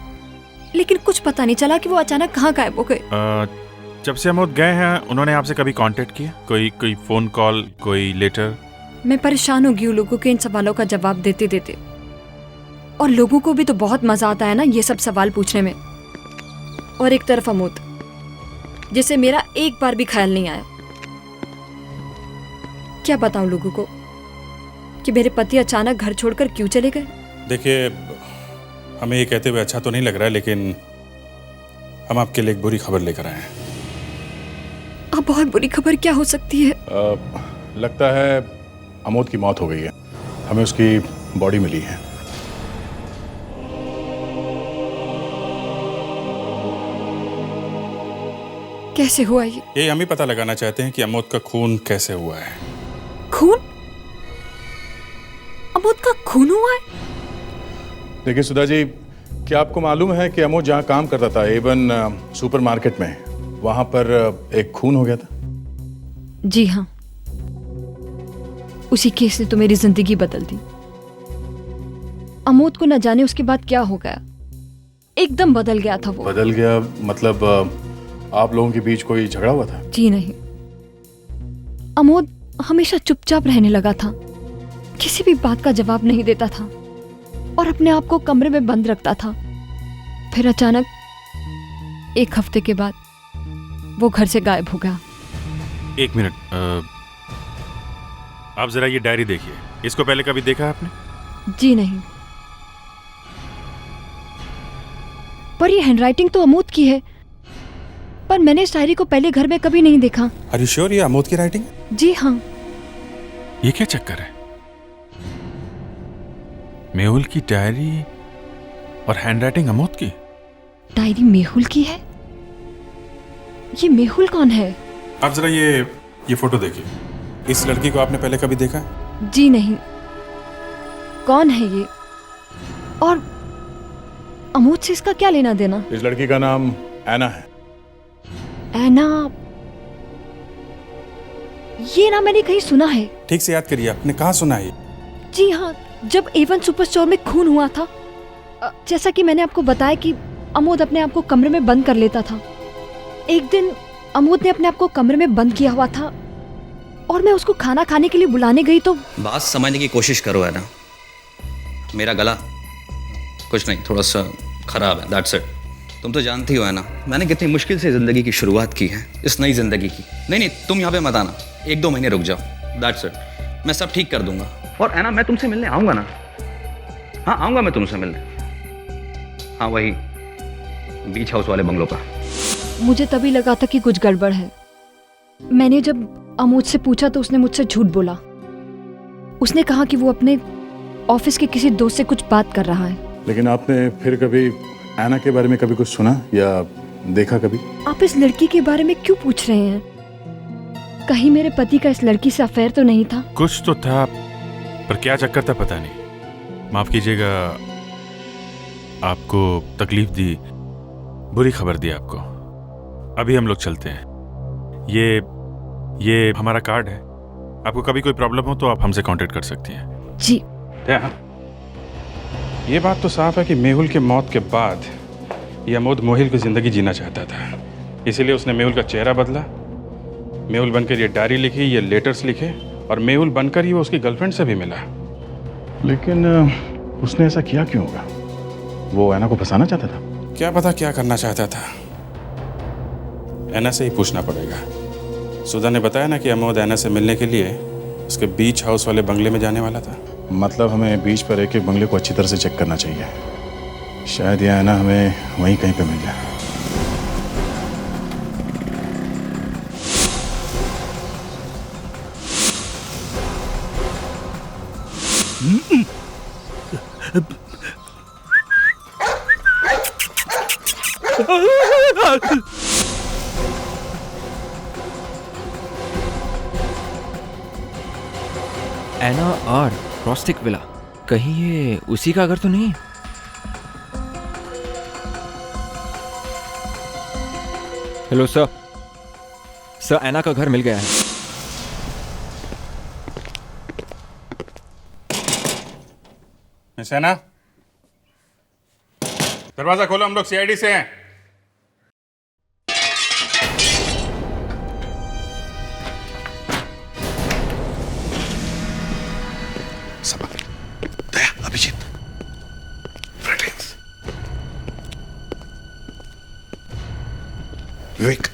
लेकिन कुछ पता नहीं चला कि वो अचानक कहाँ गायब हो गए। जब से अमोद गए हैं उन्होंने आपसे कभी कांटेक्ट किया? कोई फोन कॉल, कोई लेटर? मैं परेशान हो गई हूँ लोगों के इन सवालों का जवाब देते देते, और लोगों को भी तो बहुत मजा आता है ना ये सब सवाल पूछने में। और एक तरफ अमोद, जिसे मेरा एक बार भी ख्याल नहीं आया। क्या बताऊं लोगों को कि मेरे पति अचानक घर छोड़कर क्यों चले गए? देखिए, हमें ये कहते हुए अच्छा तो नहीं लग रहा है, लेकिन हम आपके लिए एक बुरी खबर लेकर आए हैं। अब बहुत बुरी खबर क्या हो सकती है? लगता है अमोद की मौत हो गई है। हमें उसकी बॉडी मिली है। कैसे हुआ ये? ये हम ही पता लगाना चाहते हैं कि अमोद का खून कैसे हुआ है। खून? अमोद का खून हुआ है? देखिए सुधा जी, क्या आपको मालूम है कि अमोद जहाँ काम करता था, एवन सुपरमार्केट में, वहां पर एक खून हो गया था? जी हाँ, उसी केस ने तो मेरी जिंदगी बदल दी। अमोद को न जाने उसके बाद क्या हो गया, एकदम बदल गया था वो। बदल गया मतलब आप लोगों के बीच कोई झगड़ा हुआ था? जी नहीं, अमोद हमेशा चुपचाप रहने लगा था, किसी भी बात का जवाब नहीं देता था और अपने आप को कमरे में बंद रखता था। फिर अचानक 1 हफ्ते के बाद वो घर से गायब हो गया। 1 मिनट, आप जरा ये डायरी देखिए। इसको पहले कभी देखा है आपने? जी नहीं, पर ये हैंडराइटिंग तो अमोद की है, पर मैंने इस डायरी को पहले घर में कभी नहीं देखा। आर यू श्योर ये अमोद की राइटिंग है? जी हाँ। ये क्या चक्कर है? मेहुल की डायरी और हैंडराइटिंग अमोद की? डायरी मेहुल की है? ये मेहुल कौन है? आप जरा ये फोटो देखिए। इस लड़की को आपने पहले कभी देखा है? जी नहीं, कौन है ये और अमोद से इसका क्या लेना देना? इस लड़की का नाम एना है। एना? ये नाम मैंने कहीं सुना है। ठीक से याद करिए, आपने कहाँ सुना है? जी हाँ, जब A1 सुपर स्टोर में खून हुआ था, जैसा कि मैंने आपको बताया कि अमोद अपने आप को कमरे में बंद कर लेता था। एक दिन अमोद ने अपने आप को कमरे में बंद किया हुआ था और मैं उसको खाना खाने के लिए बुलाने गई तो बात समझने की कोशिश करो है ना। मेरा गला कुछ नहीं, थोड़ा सा खराब है, दैट्स इट। तुम तो जानती हो है ना, मैंने कितनी मुश्किल से ज़िंदगी की शुरुआत की है, इस नई ज़िंदगी की। नहीं, तुम यहाँ पे मत आना, 1-2 महीने रुक जाओ, दैट्स इट। मैं सब ठीक कर दूंगा। और है ना, मैं तुमसे मिलने आऊँगा ना। हाँ, आऊँगा मैं तुमसे मिलने। हाँ, वही बीच हाउस वाले बंगलों पर। मुझे तभी लगा था कि कुछ गड़बड़ है। मैंने जब अमोद से पूछा तो उसने मुझसे झूठ बोला। उसने कहा कि वो अपने ऑफिस के किसी दोस्त से कुछ बात कर रहा है। लेकिन आपने फिर कभी ऐना के बारे में कभी कुछ सुना या देखा कभी? आप इस लड़की के बारे में क्यों पूछ रहे हैं? कहीं मेरे पति का इस लड़की से अफेयर तो नहीं था? कुछ तो था, पर क्या चक्कर था पता नहीं। माफ कीजिएगा, आपको तकलीफ दी, बुरी खबर दी आपको। अभी हम लोग चलते हैं। ये हमारा कार्ड है, आपको कभी कोई प्रॉब्लम हो तो आप हमसे कांटेक्ट कर सकती हैं। जी। ये बात तो साफ है कि मेहुल के मौत के बाद ये अमोद मोहिल की जिंदगी जीना चाहता था, इसीलिए उसने मेहुल का चेहरा बदला। मेहुल बनकर ये डायरी लिखी, ये लेटर्स लिखे, और मेहुल बनकर ही वो उसकी गर्लफ्रेंड से भी मिला। लेकिन उसने ऐसा किया क्यों होगा? वो ऐना को फंसाना चाहता था? क्या पता क्या करना चाहता था, ऐना से ही पूछना पड़ेगा। सुधा ने बताया ना कि अमोद ऐना से मिलने के लिए उसके बीच हाउस वाले बंगले में जाने वाला था। मतलब हमें बीच पर एक बंगले को अच्छी तरह से चेक करना चाहिए। शायद यह ऐना हमें वहीं कहीं पे मिल जाए। एना आर रॉस्टिक विला, कहीं ये उसी का घर तो नहीं? हेलो सर, एना का घर मिल गया है। मिस एना, दरवाजा खोलो, हम लोग सीआईडी से हैं। अभिजीत, विवेक,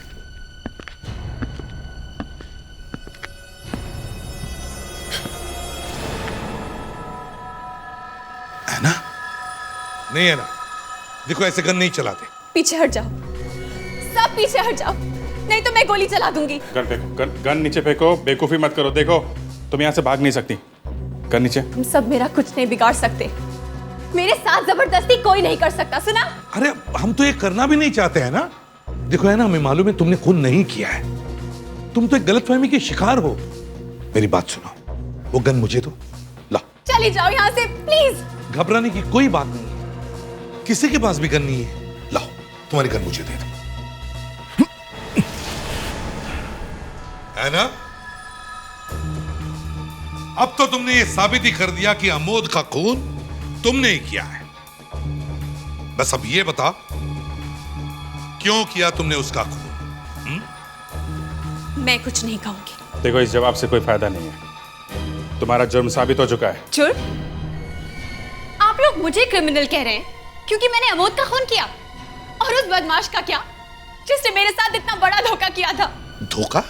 है ना? नहीं है ना? देखो ऐसे गन नहीं चलाते। पीछे हट जाओ, सब पीछे हट जाओ, नहीं तो मैं गोली चला दूंगी। गन फेंको, गन नीचे फेंको, बेवकूफी मत करो। देखो तुम यहाँ से भाग नहीं सकती, गन नीचे। तुम सब मेरा कुछ नहीं बिगाड़ सकते, मेरे साथ जबरदस्ती कोई नहीं कर सकता, सुना? अरे हम तो ये करना भी नहीं चाहते हैं ना। देखो है ना, हमें मालूम है तुमने खून नहीं किया है, तुम तो एक गलतफहमी के शिकार हो। मेरी बात सुनो, वो गन मुझे दो, ला। चली जाओ यहाँ से प्लीज। घबराने की कोई बात नहीं है, किसी के पास भी गन नहीं है। लाओ, तुम्हारी गन मुझे दे दो। है ना? अब तो तुमने ये साबित ही कर दिया कि अमोद का खून तुमने ही किया है। बस अब ये बता, क्यों किया तुमने उसका खून? मैं कुछ नहीं कहूंगी। देखो इस जवाब से कोई फायदा नहीं है, तुम्हारा जुर्म साबित हो चुका है। जुर्म? आप लोग मुझे क्रिमिनल कह रहे हैं क्योंकि मैंने अमोद का खून किया, और उस बदमाश का क्या जिसने मेरे साथ इतना बड़ा धोखा किया था? धोखा?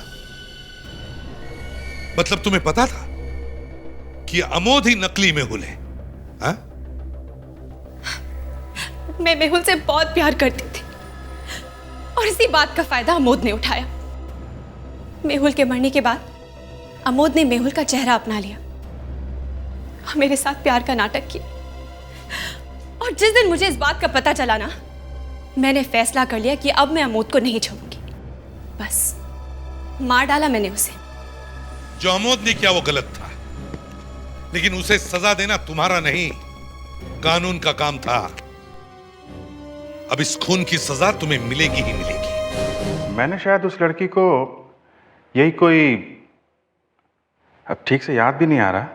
मतलब तुम्हें पता था कि अमोद ही नकली मेहुल है? हा? मैं मेहुल से बहुत प्यार करती थी और इसी बात का फायदा अमोद ने उठाया। मेहुल के मरने के बाद अमोद ने मेहुल का चेहरा अपना लिया और मेरे साथ प्यार का नाटक किया। और जिस दिन मुझे इस बात का पता चला ना, मैंने फैसला कर लिया कि अब मैं अमोद को नहीं छोड़ूंगी। बस मार डाला मैंने उसे। जो अमोद ने किया वो गलत था, लेकिन उसे सजा देना तुम्हारा नहीं, कानून का काम था। अब इस खून की सजा तुम्हें मिलेगी ही मिलेगी। मैंने शायद उस लड़की को यही कोई, अब ठीक से याद भी नहीं आ रहा,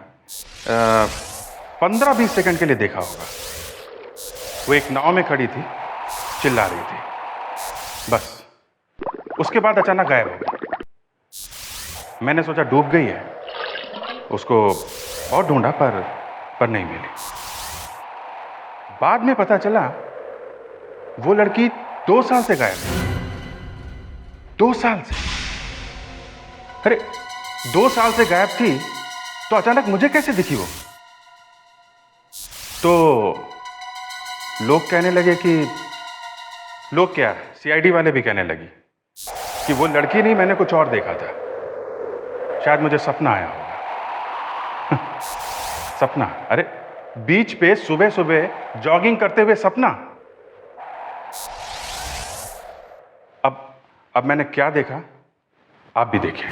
15-20 सेकंड के लिए देखा होगा। वो एक नाव में खड़ी थी, चिल्ला रही थी, बस उसके बाद अचानक गायब हो गई। मैंने सोचा डूब गई है, उसको और ढूंढा पर नहीं मिली। बाद में पता चला वो लड़की 2 साल से गायब है। 2 साल से। अरे 2 साल से गायब थी तो अचानक मुझे कैसे दिखी वो? तो लोग कहने लगे कि लोग क्या, सीआईडी वाले भी कहने लगी कि वो लड़की नहीं, मैंने कुछ और देखा था। शायद मुझे सपना आया होगा। सपना? अरे बीच पे सुबह सुबह जॉगिंग करते हुए सपना। अब मैंने क्या देखा आप भी देखें।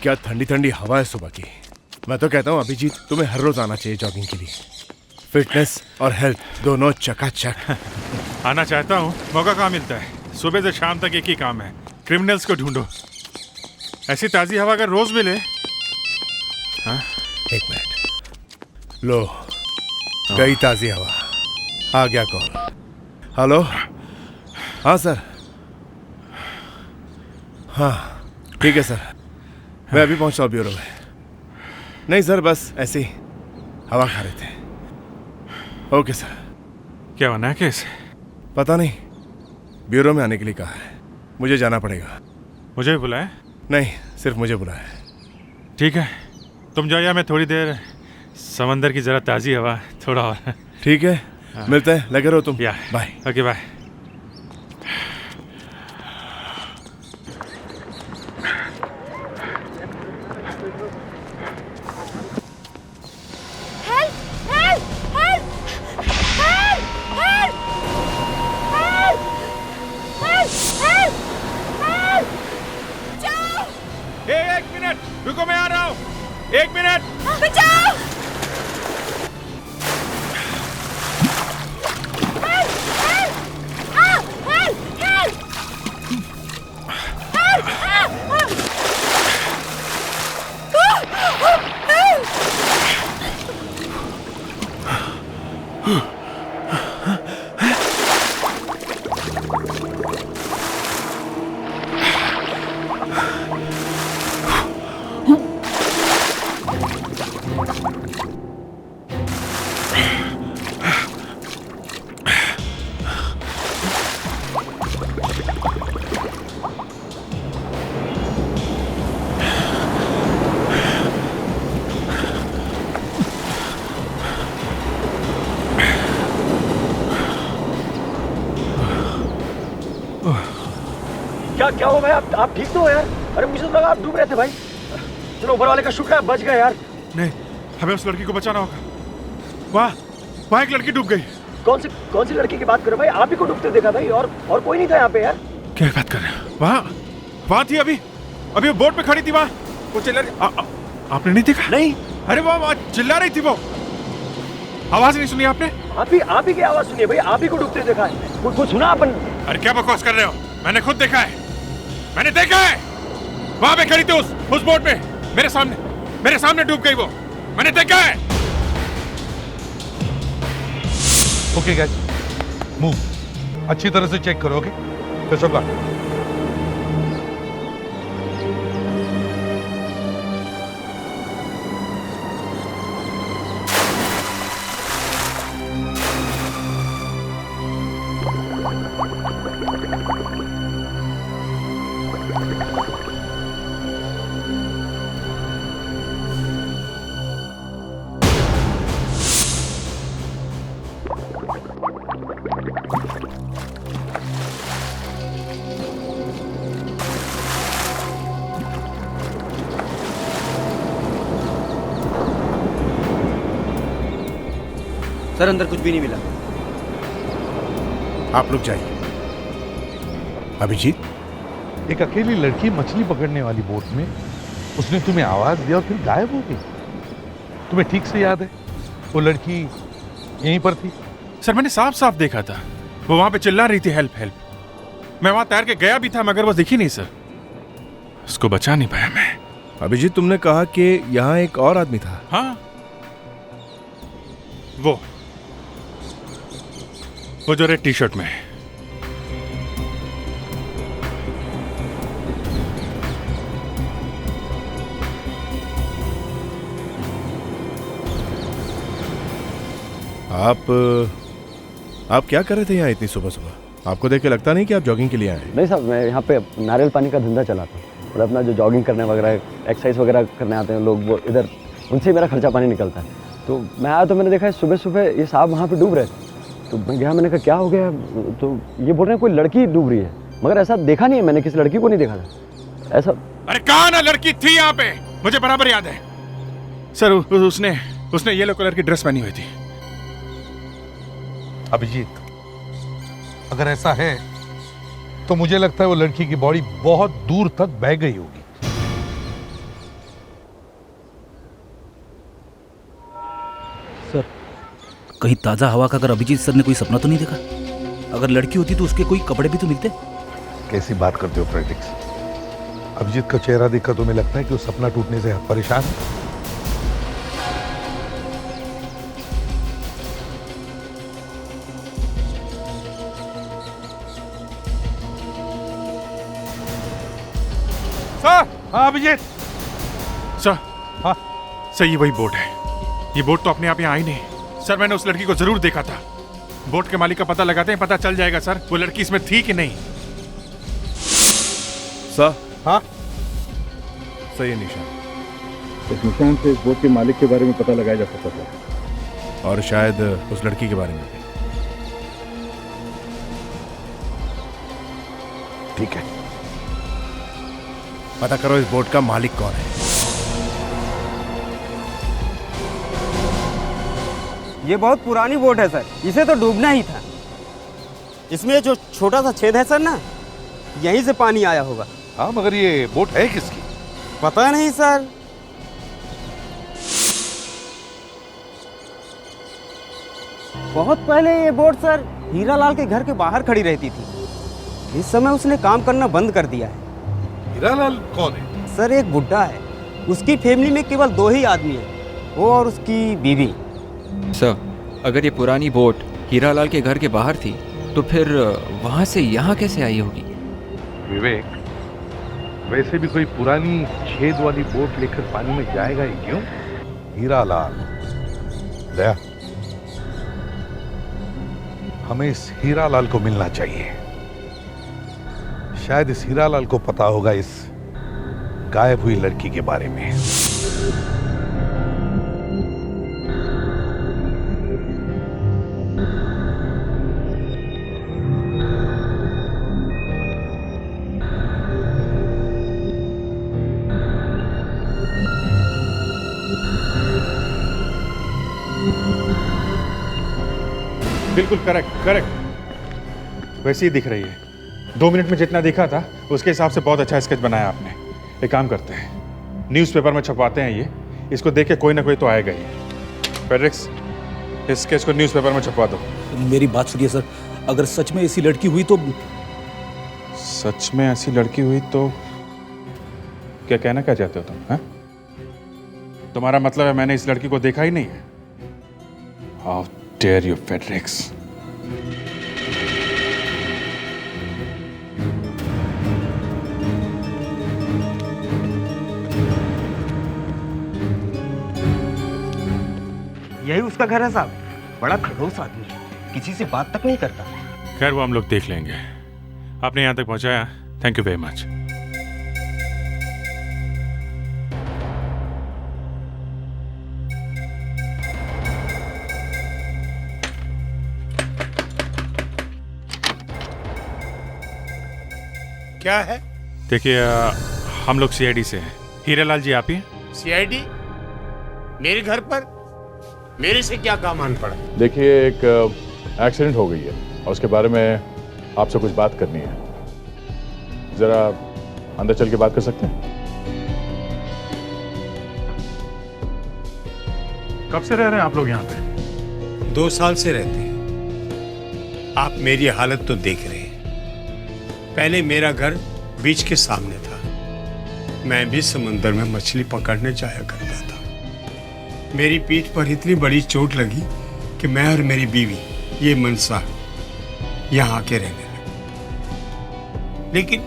क्या ठंडी ठंडी हवा है सुबह की। मैं तो कहता हूँ अभिजीत, तुम्हें हर रोज आना चाहिए जॉगिंग के लिए। फिटनेस और हेल्थ दोनों चकाचक। आना चाहता हूँ, मौका कहाँ मिलता है। सुबह से शाम तक एक ही काम है, क्रिमिनल्स को ढूंढो। ऐसी ताज़ी हवा अगर रोज मिले। हाँ? 1 मिनट, लो गई ताज़ी हवा। आ गया कॉल। हेलो, हाँ सर। हाँ ठीक है सर, मैं अभी पहुंचता हूँ ब्यूरो में। नहीं सर, बस ऐसे ही हवा खा रहे थे। Okay sir. क्या बना केस? पता नहीं, ब्यूरो में आने के लिए कहा है। मुझे जाना पड़ेगा। मुझे भी बुलाया? नहीं, सिर्फ मुझे बुलाया है। ठीक है, तुम जाओ, या मैं थोड़ी देर समंदर की जरा ताज़ी हवा थोड़ा और। ठीक है, मिलते हैं। लगे रहो तुम। बाय। Okay bye. एक मिनट रुको, मैं आ रहा हूँ। 1 मिनट। बचाओ! क्या हो भाई? आप ठीक तो हो यार? अरे मुझे तो लगा आप डूब रहे थे भाई। चलो ऊपर वाले का शुक्र है बच गए यार। नहीं, हमें उस लड़की को बचाना होगा। वहाँ एक लड़की डूब गई। कौन सी लड़की की बात कर रहे हो भाई? आप ही को डूबते देखा भाई, और कोई नहीं था यहाँ पे यार। क्या बात कर रहे हो? वहाँ थी अभी वो बोट पे खड़ी थी। वहाँ वो चिल्ला रही। आपने नहीं देखा? नहीं। अरे वो चिल्ला रही थी। वो आवाज नहीं सुनी आपने? आप ही की आवाज सुनिए भाई, आप ही को डूबते देखा है। कुछ सुना अपन? अरे क्या बकवास कर रहे हो? मैंने खुद देखा है, मैंने देखा है। वहां पे खड़ी थी उस बोट पे, मेरे सामने डूब गई वो। मैंने देखा है। Okay guys, move. अच्छी तरह से चेक करो। Okay, best of luck. Sir अंदर कुछ भी नहीं मिला। आप लोग जाइए। अभिजीत, एक अकेली लड़की मछली पकड़ने वाली बोट में, उसने तुम्हें आवाज दिया और फिर गायब हो गई। तुम्हें ठीक से याद है वो लड़की यहीं पर थी? सर मैंने साफ साफ देखा था, वो वहां पे चिल्ला रही थी हेल्प हेल्प। मैं वहां तैर के गया भी था मगर वो दिखी नहीं सर। उसको बचा नहीं पाया मैं। अभिजीत, तुमने कहा कि यहाँ एक और आदमी था। हाँ, वो जो रेड टी शर्ट में है। आप क्या कर रहे थे यहाँ इतनी सुबह सुबह? आपको देख के लगता नहीं कि आप जॉगिंग के लिए आए? नहीं साहब, मैं यहाँ पे नारियल पानी का धंधा चलाता हूँ और अपना जो जॉगिंग करने वगैरह एक्सरसाइज वगैरह करने आते हैं लोग, वो इधर उनसे मेरा खर्चा पानी निकलता है। तो मैं आया तो मैंने देखा सुबह सुबह ये साहब वहाँ पे डूब रहे थे। तो मैं गया, मैंने कहा क्या हो गया? तो ये बोल रहे हैं कोई लड़की डूब रही है, मगर ऐसा देखा नहीं है मैंने, किसी लड़की को नहीं देखा था ऐसा। अरे कहाँ ना लड़की थी यहाँ पे, मुझे बराबर याद है सर। उसने येलो कलर की ड्रेस पहनी हुई थी। अभिजीत, अगर ऐसा है तो मुझे लगता है वो लड़की की बॉडी बहुत दूर तक बह गई होगी। सर, कहीं ताजा हवा का अगर अभिजीत सर ने कोई सपना तो नहीं देखा? अगर लड़की होती तो उसके कोई कपड़े भी तो मिलते। कैसी बात करते हो फ्रेडरिक्स? अभिजीत का चेहरा देखकर तुम्हें लगता है कि वो सपना टूटने से परेशान है? सर, हाँ अभिजीत। सर, हाँ सर, ये वही बोट है। ये बोट तो अपने आप यहाँ आई नहीं सर। मैंने उस लड़की को जरूर देखा था। बोट के मालिक का पता लगाते हैं, पता चल जाएगा सर वो लड़की इसमें थी कि नहीं। सर, हाँ सही है निशान। इस निशान से इस बोट के मालिक के बारे में पता लगाया जा सकता था, और शायद उस लड़की के बारे में भी। ठीक है, पता करो इस बोट का मालिक कौन है। ये बहुत पुरानी बोट है सर, इसे तो डूबना ही था। इसमें जो छोटा सा छेद है सर ना, यहीं से पानी आया होगा। हाँ, मगर ये बोट है किसकी? पता नहीं सर। बहुत पहले ये बोट सर हीरालाल के घर के बाहर खड़ी रहती थी। इस समय उसने काम करना बंद कर दिया है। हीरालाल कौन है? सर एक बुड्ढा है, उसकी फैमिली में केवल 2 ही आदमी हैं, वो और उसकी बीवी। सर, अगर ये पुरानी बोट हीरालाल के घर के बाहर थी तो फिर वहां से यहाँ कैसे आई होगी? विवेक, वैसे भी कोई पुरानी छेद वाली बोट लेकर पानी में जाएगा ही क्यों? हीरालाल, दया, हमें इस हीरालाल को मिलना चाहिए। शायद इस हीरालाल को पता होगा इस गायब हुई लड़की के बारे में। बिल्कुल करेक्ट, वैसे ही दिख रही है। 2 मिनट में जितना दिखा था उसके हिसाब से बहुत अच्छा स्केच बनाया आपने। एक काम करते हैं, न्यूज़पेपर में छपवाते हैं। इसको देख के कोई ना कोई तो आएगा ही। फ्रेडरिक्स, इस स्केच को न्यूज़पेपर में छपवा दो। मेरी बात सुनिए सर, अगर सच में ऐसी लड़की हुई तो। सच में ऐसी लड़की हुई तो क्या कहना क्या चाहते हो तुम? हाँ, तुम्हारा मतलब है मैंने इस लड़की को देखा ही नहीं है? How dare you Fredericks. यही उसका घर है साहब। बड़ा खड़ूस आदमी है, किसी से बात तक नहीं करता। खैर, वो हम लोग देख लेंगे। आपने यहाँ तक पहुँचाया, थैंक यू वेरी मच। क्या है? देखिए, हम लोग सीआईडी से हैं। हीरालाल जी आप ही हैं? सीआईडी? मेरे घर पर मेरे से क्या काम आन पड़ा? देखिए, एक एक्सीडेंट हो गई है और उसके बारे में आपसे कुछ बात करनी है। जरा अंदर चल के बात कर सकते हैं? कब से रह रहे हैं आप लोग यहाँ पे? 2 साल से रहते हैं। आप मेरी हालत तो देख रहे हैं। पहले मेरा घर बीच के सामने था। मैं भी समुद्र में मछली पकड़ने जाया करता था। मेरी पीठ पर इतनी बड़ी चोट लगी कि मैं और मेरी बीवी ये मनसा यहाँ आके रहने लगे। लेकिन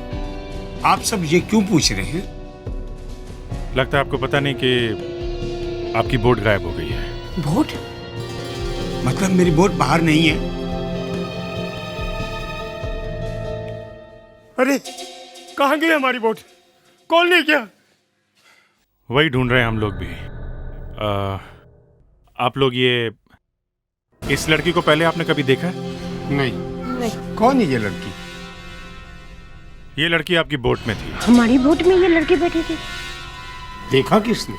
आप सब ये क्यों पूछ रहे हैं? लगता है आपको पता नहीं कि आपकी बोट गायब हो गई है। बोट? मतलब मेरी बोट बाहर नहीं है? अरे कहाँ गई हमारी बोट? कौन ले गया? वही ढूंढ रहे हैं हम लोग भी। आप लोग इस लड़की को पहले आपने कभी देखा है? नहीं। कौन है ये लड़की? ये लड़की आपकी बोट में थी। हमारी बोट में ये लड़की बैठी थी? देखा किसने?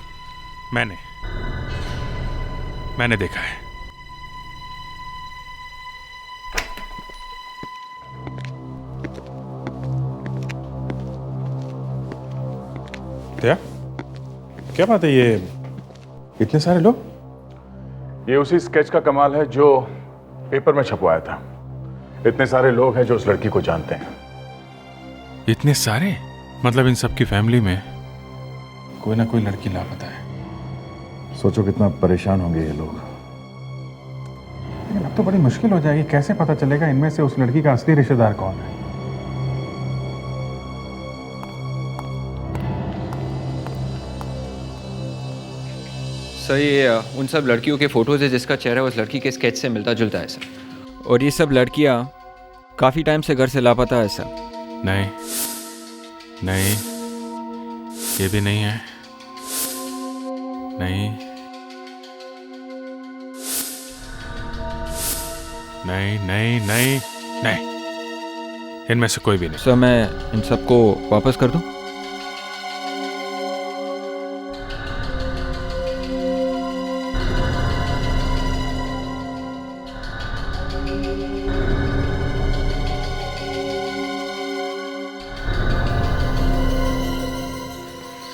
मैंने देखा है। क्या बात है, ये इतने सारे लोग? ये उसी स्केच का कमाल है जो पेपर में छपवाया था। इतने सारे लोग हैं जो उस लड़की को जानते हैं। इतने सारे? मतलब इन सबकी फैमिली में कोई ना कोई लड़की लापता है। सोचो कितना परेशान होंगे ये लोग। लेकिन अब तो बड़ी मुश्किल हो जाएगी, कैसे पता चलेगा इनमें से उस लड़की का असली रिश्तेदार कौन है? सर ये उन सब लड़कियों के फोटोज है जिसका चेहरा उस लड़की के स्केच से मिलता जुलता है सर। और ये सब लड़कियां काफ़ी टाइम से घर से लापता है सर। नहीं, ये भी नहीं है। नहीं, इनमें से कोई भी नहीं। सर मैं इन सबको वापस कर दूं?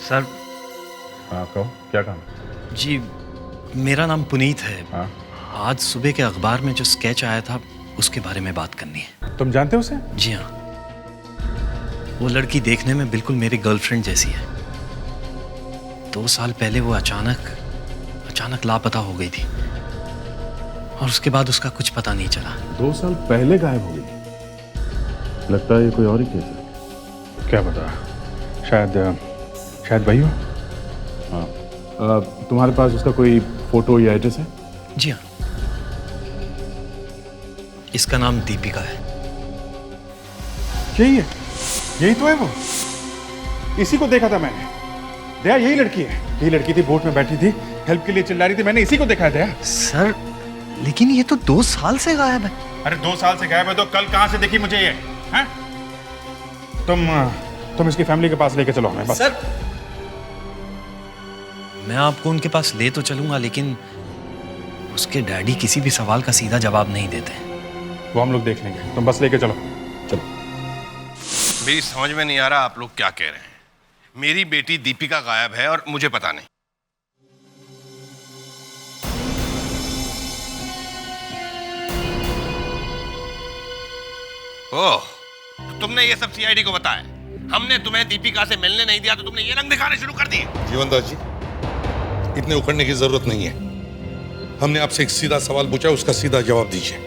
सर। हाँ कहो, क्या काम? जी मेरा नाम पुनीत है। आज सुबह के अखबार में जो स्केच आया था उसके बारे में बात करनी है। तुम जानते हो उसे? जी हाँ, वो लड़की देखने में बिल्कुल मेरी गर्लफ्रेंड जैसी है। 2 साल पहले वो अचानक लापता हो गई थी और उसके बाद उसका कुछ पता नहीं चला। 2 साल पहले गायब हो गई? लगता है ये कोई और ही केस है। क्या पता, शायद वही हो। हाँ, तुम्हारे पास उसका कोई फोटो या एड्रेस है? जी हाँ, इसका नाम दीपिका है। यही है, यही तो है वो। इसी को देखा था मैंने। दया यही लड़की है। यही लड़की थी, बोट में बैठी थी, हेल्प के लिए चिल्ला रही थी। मैंने इसी को देखा है। दया सर लेकिन ये तो 2 साल से गायब है। अरे 2 साल से गायब है तो कल कहां से देखी मुझे ये? हैं? तुम इसकी फैमिली के पास लेके चलो हमें बस। सर मैं आपको उनके पास ले तो चलूंगा, लेकिन उसके डैडी किसी भी सवाल का सीधा जवाब नहीं देते। वो हम लोग देख लेंगे, तुम बस लेके चलो। मेरी समझ में नहीं आ रहा आप लोग क्या कह रहे हैं। मेरी बेटी दीपिका गायब है और मुझे पता नहीं। ओह, तो तुमने ये सब सीआईडी को बताया? हमने तुम्हें दीपिका से मिलने नहीं दिया तो तुमने ये रंग दिखाने शुरू कर दिए? जीवनदास जी, इतने उखड़ने की जरूरत नहीं है। हमने आपसे एक सीधा सवाल पूछा, उसका सीधा जवाब दीजिए।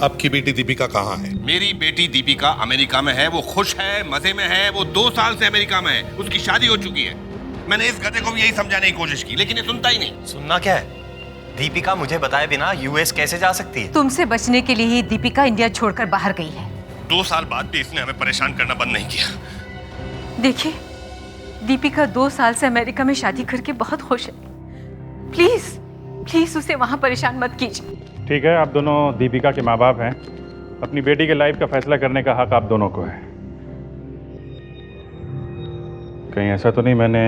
आपकी बेटी दीपिका कहाँ है? मेरी बेटी दीपिका अमेरिका में है। वो खुश है, मजे में है। वो 2 साल से अमेरिका में है। उसकी शादी हो चुकी है। मैंने इस गधे को भी यही समझाने की कोशिश की, लेकिन ये सुनता ही नहीं। सुनना क्या है? दीपिका मुझे बताए बिना यूएस कैसे जा सकती है? तुमसे बचने के लिए ही दीपिका इंडिया छोड़कर बाहर गई है। 2 साल बाद भी इसने हमें परेशान करना बंद नहीं किया। देखिए, दीपिका 2 साल से अमेरिका में शादी करके बहुत खुश है। प्लीज प्लीज उसे वहां परेशान मत कीजिए। ठीक है, आप दोनों दीपिका के माँ बाप हैं। अपनी बेटी के लाइफ का फैसला करने का हक आप दोनों को है। कहीं ऐसा तो नहीं मैंने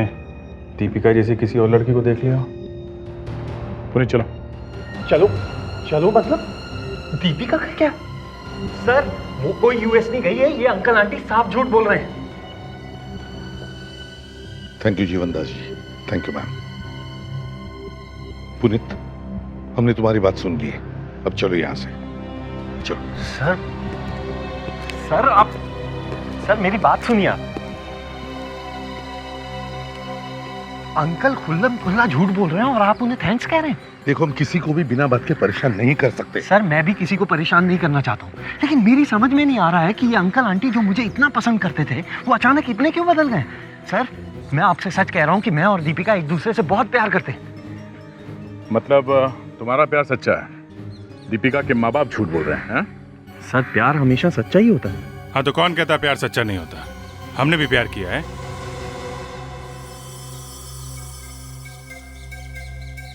दीपिका जैसी किसी और लड़की को देख लिया हो? पुनीत चलो। चलो मतलब दीपिका का क्या? सर वो कोई यूएस नहीं गई है, ये अंकल आंटी साफ झूठ बोल रहे हैं। Thank you Jeevandas ji, thank you ma'am. Puneet, हमने तुम्हारी बात सुन ली है, अब चलो यहां से चलो। सर मेरी बात सुनिए आप। अंकल खुल्लम खुल्ला झूठ बोल रहे हैं और आप उन्हें थैंक्स कह रहे हैं। देखो, हम किसी को भी बिना बात के परेशान नहीं कर सकते। सर मैं भी किसी को परेशान नहीं करना चाहता हूँ, लेकिन मेरी समझ में नहीं आ रहा है कि ये अंकल आंटी जो मुझे इतना पसंद करते थे वो अचानक इतने क्यों बदल गए। सर मैं आपसे सच कह रहा हूँ कि मैं और दीपिका एक दूसरे से बहुत प्यार करते हैं। मतलब तुम्हारा प्यार सच्चा है, दीपिका के माँ बाप झूठ बोल रहे हैं? सर प्यार हमेशा सच्चा ही होता है। हाँ तो कौन कहता प्यार सच्चा नहीं होता? हमने भी प्यार किया है।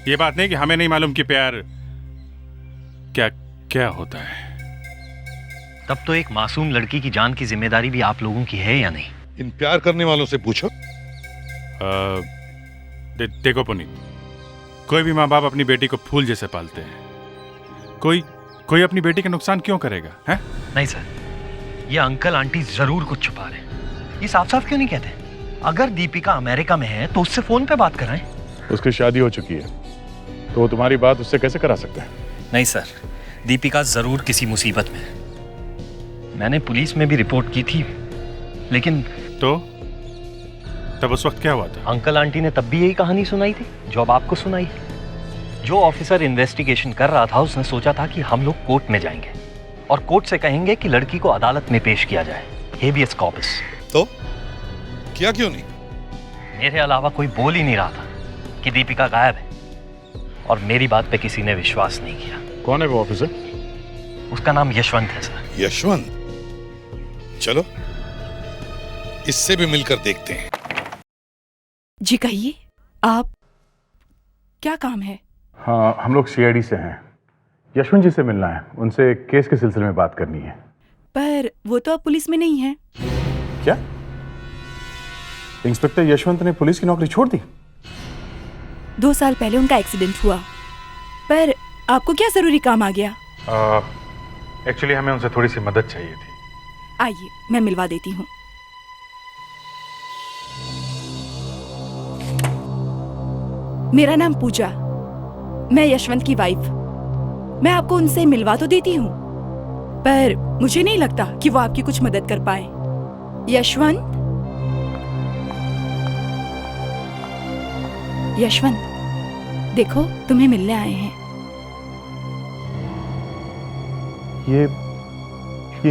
ये बात नहीं कि हमें नहीं मालूम कि प्यार क्या क्या होता है। तब तो एक मासूम लड़की की जान की जिम्मेदारी भी आप लोगों की है या नहीं? इन प्यार करने वालों से पूछो। देखो पुनीत, कोई भी माँ बाप अपनी बेटी को फूल जैसे पालते हैं। कोई अपनी बेटी का नुकसान क्यों करेगा? है नहीं सर, ये अंकल आंटी जरूर कुछ छुपा रहे हैं। ये साफ साफ क्यों नहीं कहते? अगर दीपिका अमेरिका में है तो उससे फोन पे बात कराएं। उसकी शादी हो चुकी है तो वो तुम्हारी बात उससे कैसे करा सकते हैं? नहीं सर, दीपिका जरूर किसी मुसीबत में है। मैंने पुलिस में भी रिपोर्ट की थी, लेकिन तो तब उस वक्त क्या हुआ था? अंकल आंटी ने तब भी यही कहानी सुनाई थी जो अब आपको सुनाई है। जो ऑफिसर इन्वेस्टिगेशन कर रहा था उसने सोचा था कि हम लोग कोर्ट में जाएंगे और कोर्ट से कहेंगे कि लड़की को अदालत में पेश किया जाए, हेबियस कॉर्पस। तो किया क्यों नहीं? मेरे अलावा कोई बोल ही नहीं रहा था कि दीपिका गायब है, और मेरी बात पे किसी ने विश्वास नहीं किया। कौन है वो ऑफिसर? उसका नाम यशवंत है सर। यशवंत? चलो इससे भी मिलकर देखते हैं। जी कहिए, आप क्या काम है? हाँ, हम लोग सीआईडी से हैं। यशवंत जी से मिलना है, उनसे केस के सिलसिले में बात करनी है। पर वो तो अब पुलिस में नहीं है। क्या? इंस्पेक्टर यशवंत ने पुलिस की नौकरी छोड़ दी? 2 साल पहले उनका एक्सीडेंट हुआ। पर आपको क्या जरूरी काम आ गया? एक्चुअली हमें उनसे थोड़ी सी मदद चाहिए थी। आइए मैं मिलवा देती हूँ। मेरा नाम पूजा, मैं यशवंत की वाइफ। मैं आपको उनसे मिलवा तो देती हूँ, पर मुझे नहीं लगता कि वो आपकी कुछ मदद कर पाए। यशवंत, यशवंत देखो तुम्हें मिलने आए हैं। ये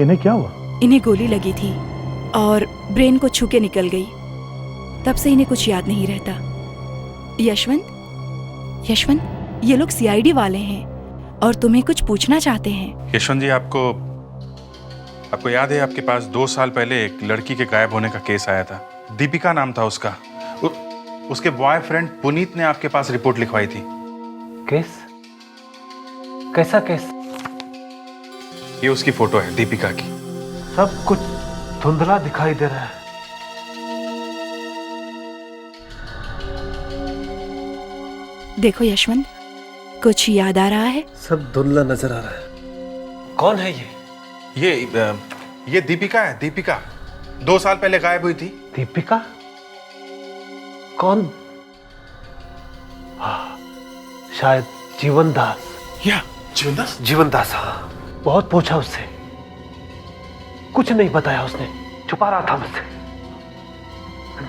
इन्हें क्या हुआ? इन्हें गोली लगी थी और ब्रेन को छू के निकल गई। तब से इन्हें कुछ याद नहीं रहता। यशवंत, ये लोग सीआईडी वाले हैं और तुम्हें कुछ पूछना चाहते हैं। यशवंत जी, आपको याद है आपके पास 2 साल पहले एक लड़की के गायब होने का केस आया था? दीपिका नाम था उसका। उसके बॉयफ्रेंड पुनीत ने आपके पास रिपोर्ट लिखवाई थी। केस? कैसा केस? ये उसकी फोटो है, दीपिका की। सब कुछ धुंधला दिखाई दे रहा है। देखो यशवंत, कुछ याद आ रहा है? सब धुंधला नजर आ रहा है। कौन है ये? ये दीपिका है, दीपिका 2 साल पहले गायब हुई थी। दीपिका? कौन? शायद जीवन दास। या जीवन दास? जीवन दास, हाँ। बहुत पूछा उससे, कुछ नहीं बताया उसने, छुपा रहा था मुझसे।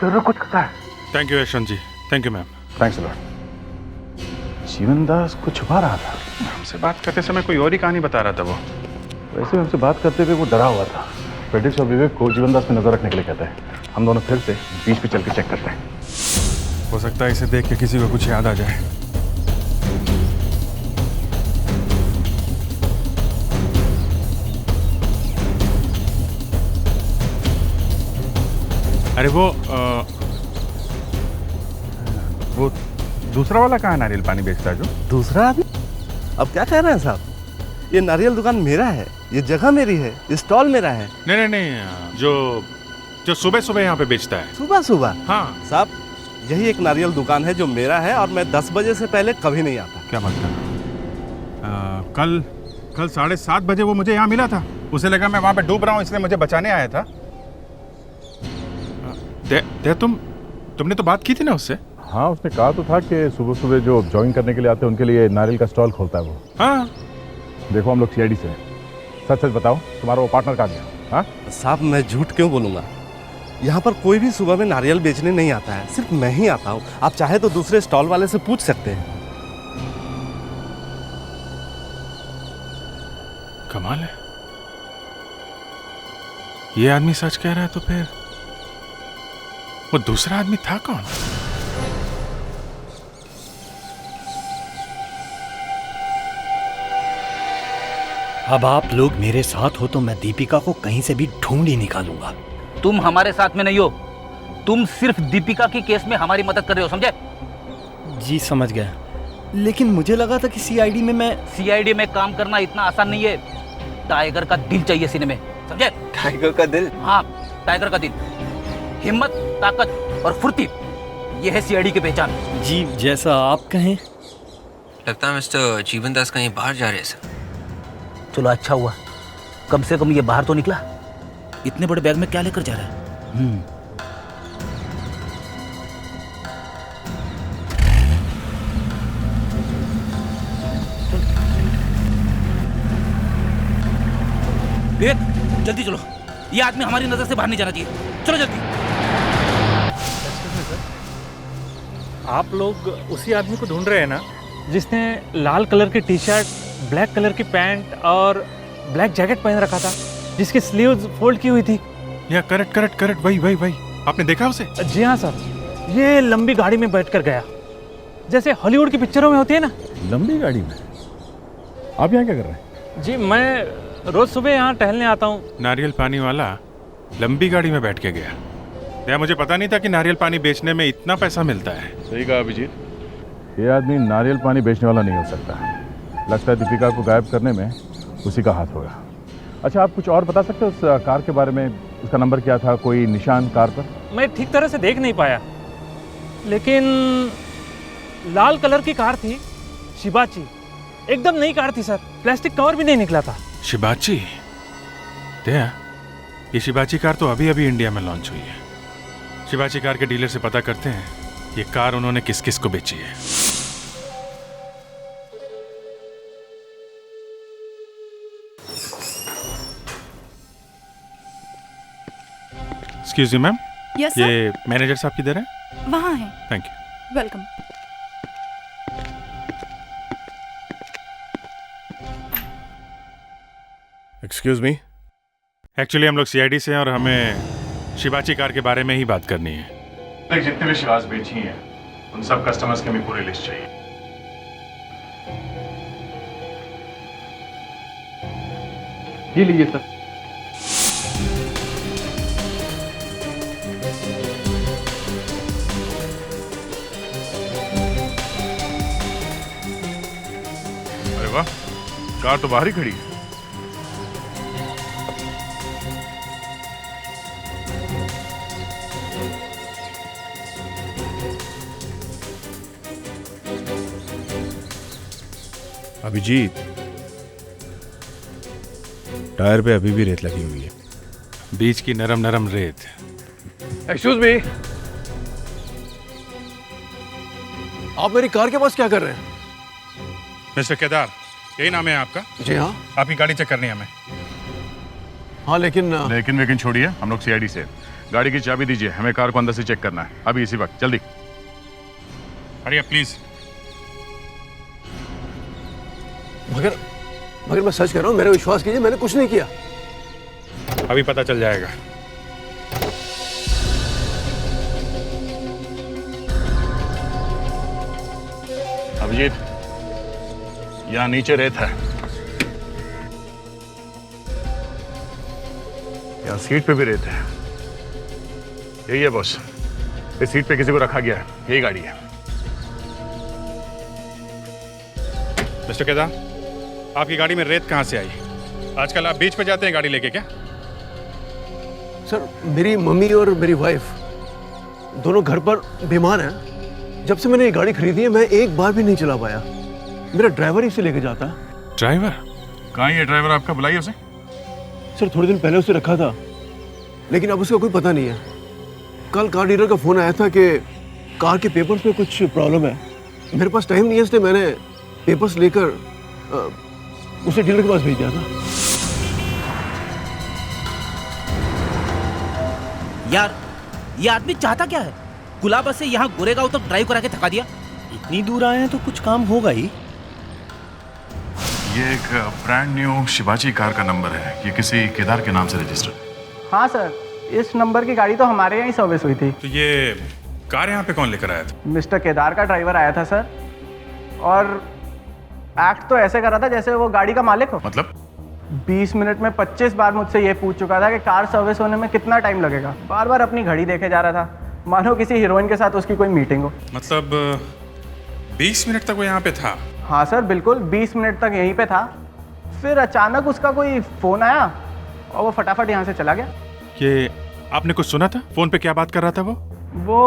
जरूर कुछ पता है। Thank you Yashwant ji. Thank you ma'am. Thanks lord. Jeevan Das को छुपा रहा था। हमसे बात करते समय कोई और ही कहानी बता रहा था वो। वैसे हमसे बात करते हुए वो डरा हुआ था। फेडिक्स और विवेक को जीवन दास पे नजर रखने के लिए कहते हैं। हम दोनों फिर से बीच पे चल के चेक करते हैं। हो सकता है इसे देख के किसी को कुछ याद आ जाए। अरे वो दूसरा वाला कहाँ है, नारियल पानी बेचता है जो? दूसरा आदमी? अब क्या कह रहे हैं साहब? ये नारियल दुकान मेरा है, ये जगह मेरी है, ये स्टॉल मेरा है। नहीं, जो सुबह सुबह यहाँ पे बेचता है। सुबह सुबह? हाँ साहब, यही एक नारियल दुकान है जो मेरा है और मैं 10 बजे से पहले कभी नहीं आता। क्या मतलब? कल 7:30 बजे वो मुझे यहाँ मिला था। उसे लगा मैं वहाँ पे डूब रहा हूँ, इसलिए मुझे बचाने आया था। तुमने तो बात की थी ना उससे? हाँ, उसने कहा तो था कि सुबह सुबह जो जॉगिंग करने के लिए आते हैं उनके लिए नारियल का स्टॉल खोलता है वो। हाँ। देखो हम लोग सीआईडी से हैं, सच सच बताओ तुम्हारा वो पार्टनर कहाँ गया? हाँ साहब, मैं झूठ क्यों बोलूँगा? यहाँ पर कोई भी सुबह में नारियल बेचने नहीं आता है, सिर्फ मैं ही आता हूँ। आप चाहे तो दूसरे स्टॉल वाले से पूछ सकते हैं। कमाल है, ये आदमी सच कह रहा है तो फिर वो दूसरा आदमी था कौन? अब आप लोग मेरे साथ हो तो मैं दीपिका को कहीं से भी ढूंढ ही निकालूंगा। तुम हमारे साथ में नहीं हो, तुम सिर्फ दीपिका की केस में हमारी मदद कर रहे हो, समझे? जी समझ गया, लेकिन मुझे लगा था कि सीआईडी में सीआईडी में काम करना इतना आसान नहीं है। टाइगर का दिल चाहिए सीने में, समझे? टाइगर का दिल? हाँ, टाइगर का दिल। हिम्मत, ताकत और फुर्ती, ये है सीआईडी की पहचान। जी जैसा आप कहें। लगता है मिस्टर जीवन दास कहीं बाहर जा रहे हैं सर। चलो अच्छा हुआ, कम से कम ये बाहर तो निकला। इतने बड़े बैग में क्या लेकर जा रहा है? विवेक, जल्दी चलो, ये आदमी हमारी नजर से बाहर नहीं जाना चाहिए। चलो जल्दी। आप लोग उसी आदमी को ढूंढ रहे हैं ना, जिसने लाल कलर की टी शर्ट, ब्लैक कलर की पैंट और ब्लैक जैकेट पहन रखा था, जिसकी स्लीव्स फोल्ड की हुई थी? या करेक्ट, वही। आपने देखा उसे? जी हाँ सर, ये लंबी गाड़ी में बैठकर गया, जैसे हॉलीवुड की पिक्चरों में होती है ना। लंबी गाड़ी में? आप यहाँ क्या कर रहे हैं? जी मैं रोज सुबह यहाँ टहलने आता हूँ। नारियल पानी वाला लंबी गाड़ी में बैठ के गया? या मुझे पता नहीं था कि नारियल पानी बेचने में इतना पैसा मिलता है। सही कहा अभिजीत, ये आदमी नारियल पानी बेचने वाला नहीं हो सकता। लगता है दीपिका को गायब करने में उसी का हाथ होगा। अच्छा, आप कुछ और बता सकते हो उस कार के बारे में? उसका नंबर क्या था, कोई निशान कार पर? मैं ठीक तरह से देख नहीं पाया, लेकिन लाल कलर की कार थी, शिबाची। एकदम नई कार थी सर, प्लास्टिक कवर भी नहीं निकला था। शिबाची? दया, ये शिबाची कार तो अभी अभी इंडिया में लॉन्च हुई है। शिबाची कार के डीलर से पता करते हैं ये कार उन्होंने किस किस को बेची है। Excuse me ma'am, Yes, sir? ये मैनेजर साहब किधर हैं? वहाँ है। Thank you. Welcome. Excuse me. Actually हम लोग सीआईडी से हैं और हमें शिबाची कार के बारे में ही बात करनी है। जितने भी शिवाज बेची हैं उन सब कस्टमर्स की हमें पूरी लिस्ट चाहिए। ये लीजिए सर। अरे वाह, कार तो बाहर ही खड़ी है। अभिजीत, टायर पे अभी भी रेत लगी हुई है। बीच की नरम नरम रेत। एक्सक्यूज मी, आप मेरी कार के पास क्या कर रहे हैं? मिस्टर केदार, यही नाम है आपका? जी हाँ। आपकी गाड़ी चेक करनी है हमें। हाँ लेकिन छोड़िए, हम लोग सीआईडी से। गाड़ी की चाबी दीजिए, हमें कार को अंदर से चेक करना है अभी इसी वक्त, जल्दी। अरे प्लीज। मगर मैं सच कह रहा हूँ, मेरा विश्वास कीजिए, मैंने कुछ नहीं किया। अभी पता चल जाएगा। अभिजीत, यहाँ नीचे रेत है, यहाँ सीट पे भी रेत है। यही है बॉस, इस सीट पे किसी को रखा गया है, यही गाड़ी है। मिस्टर केदार, आपकी गाड़ी में रेत कहाँ से आई? आजकल आप बीच पे जाते हैं गाड़ी लेके क्या? सर, मेरी मम्मी और मेरी वाइफ दोनों घर पर बीमार हैं। जब से मैंने ये गाड़ी खरीदी है, मैं एक बार भी नहीं चला पाया। मेरा ड्राइवर ही इसे लेके जाता है। ड्राइवर? कहाँ है ये ड्राइवर आपका? बुलाइए उसे। सर, थोड़े दिन पहले उसे रखा था, लेकिन अब उसका कोई पता नहीं है। कल कार डीलर का फोन आया था कि कार के पेपर्स में कुछ प्रॉब्लम है। मेरे पास टाइम नहीं है, इसलिए मैंने पेपर्स लेकर उसे डीलर के पास भेज दिया था। यार, ये आदमी चाहता क्या है? गुलाबा से यहाँ गोरेगांव तक ड्राइव करा के थका दिया। इतनी दूर आए हैं तो कुछ काम होगा ही। ये एक ब्रांड न्यू शिवाजी कार का नंबर है। ये किसी केदार के नाम से रजिस्टर्ड। हाँ सर, इस नंबर की गाड़ी तो हमारे यहाँ ही सर्विस हुई थी। तो ये कार यहाँ पे कौन लेकर आया था? मिस्टर केदार का ड्राइवर आया था सर, और एक्ट तो ऐसे कर रहा था जैसे वो गाड़ी का मालिक हो। मतलब 20 मिनट में 25 बार मुझसे ये पूछ चुका था कि कार सर्विस होने में कितना टाइम लगेगा। बार बार अपनी घड़ी देखे जा रहा था, मानो किसी हीरोइन के साथ उसकी कोई मीटिंग हो। मतलब 20 मिनट तक वो यहाँ पे था? हाँ सर बिल्कुल, 20 मिनट तक यहीं पे था। फिर अचानक उसका कोई फ़ोन आया और वो फटाफट यहाँ से चला गया। ये आपने कुछ सुना था? फोन पे क्या बात कर रहा था वो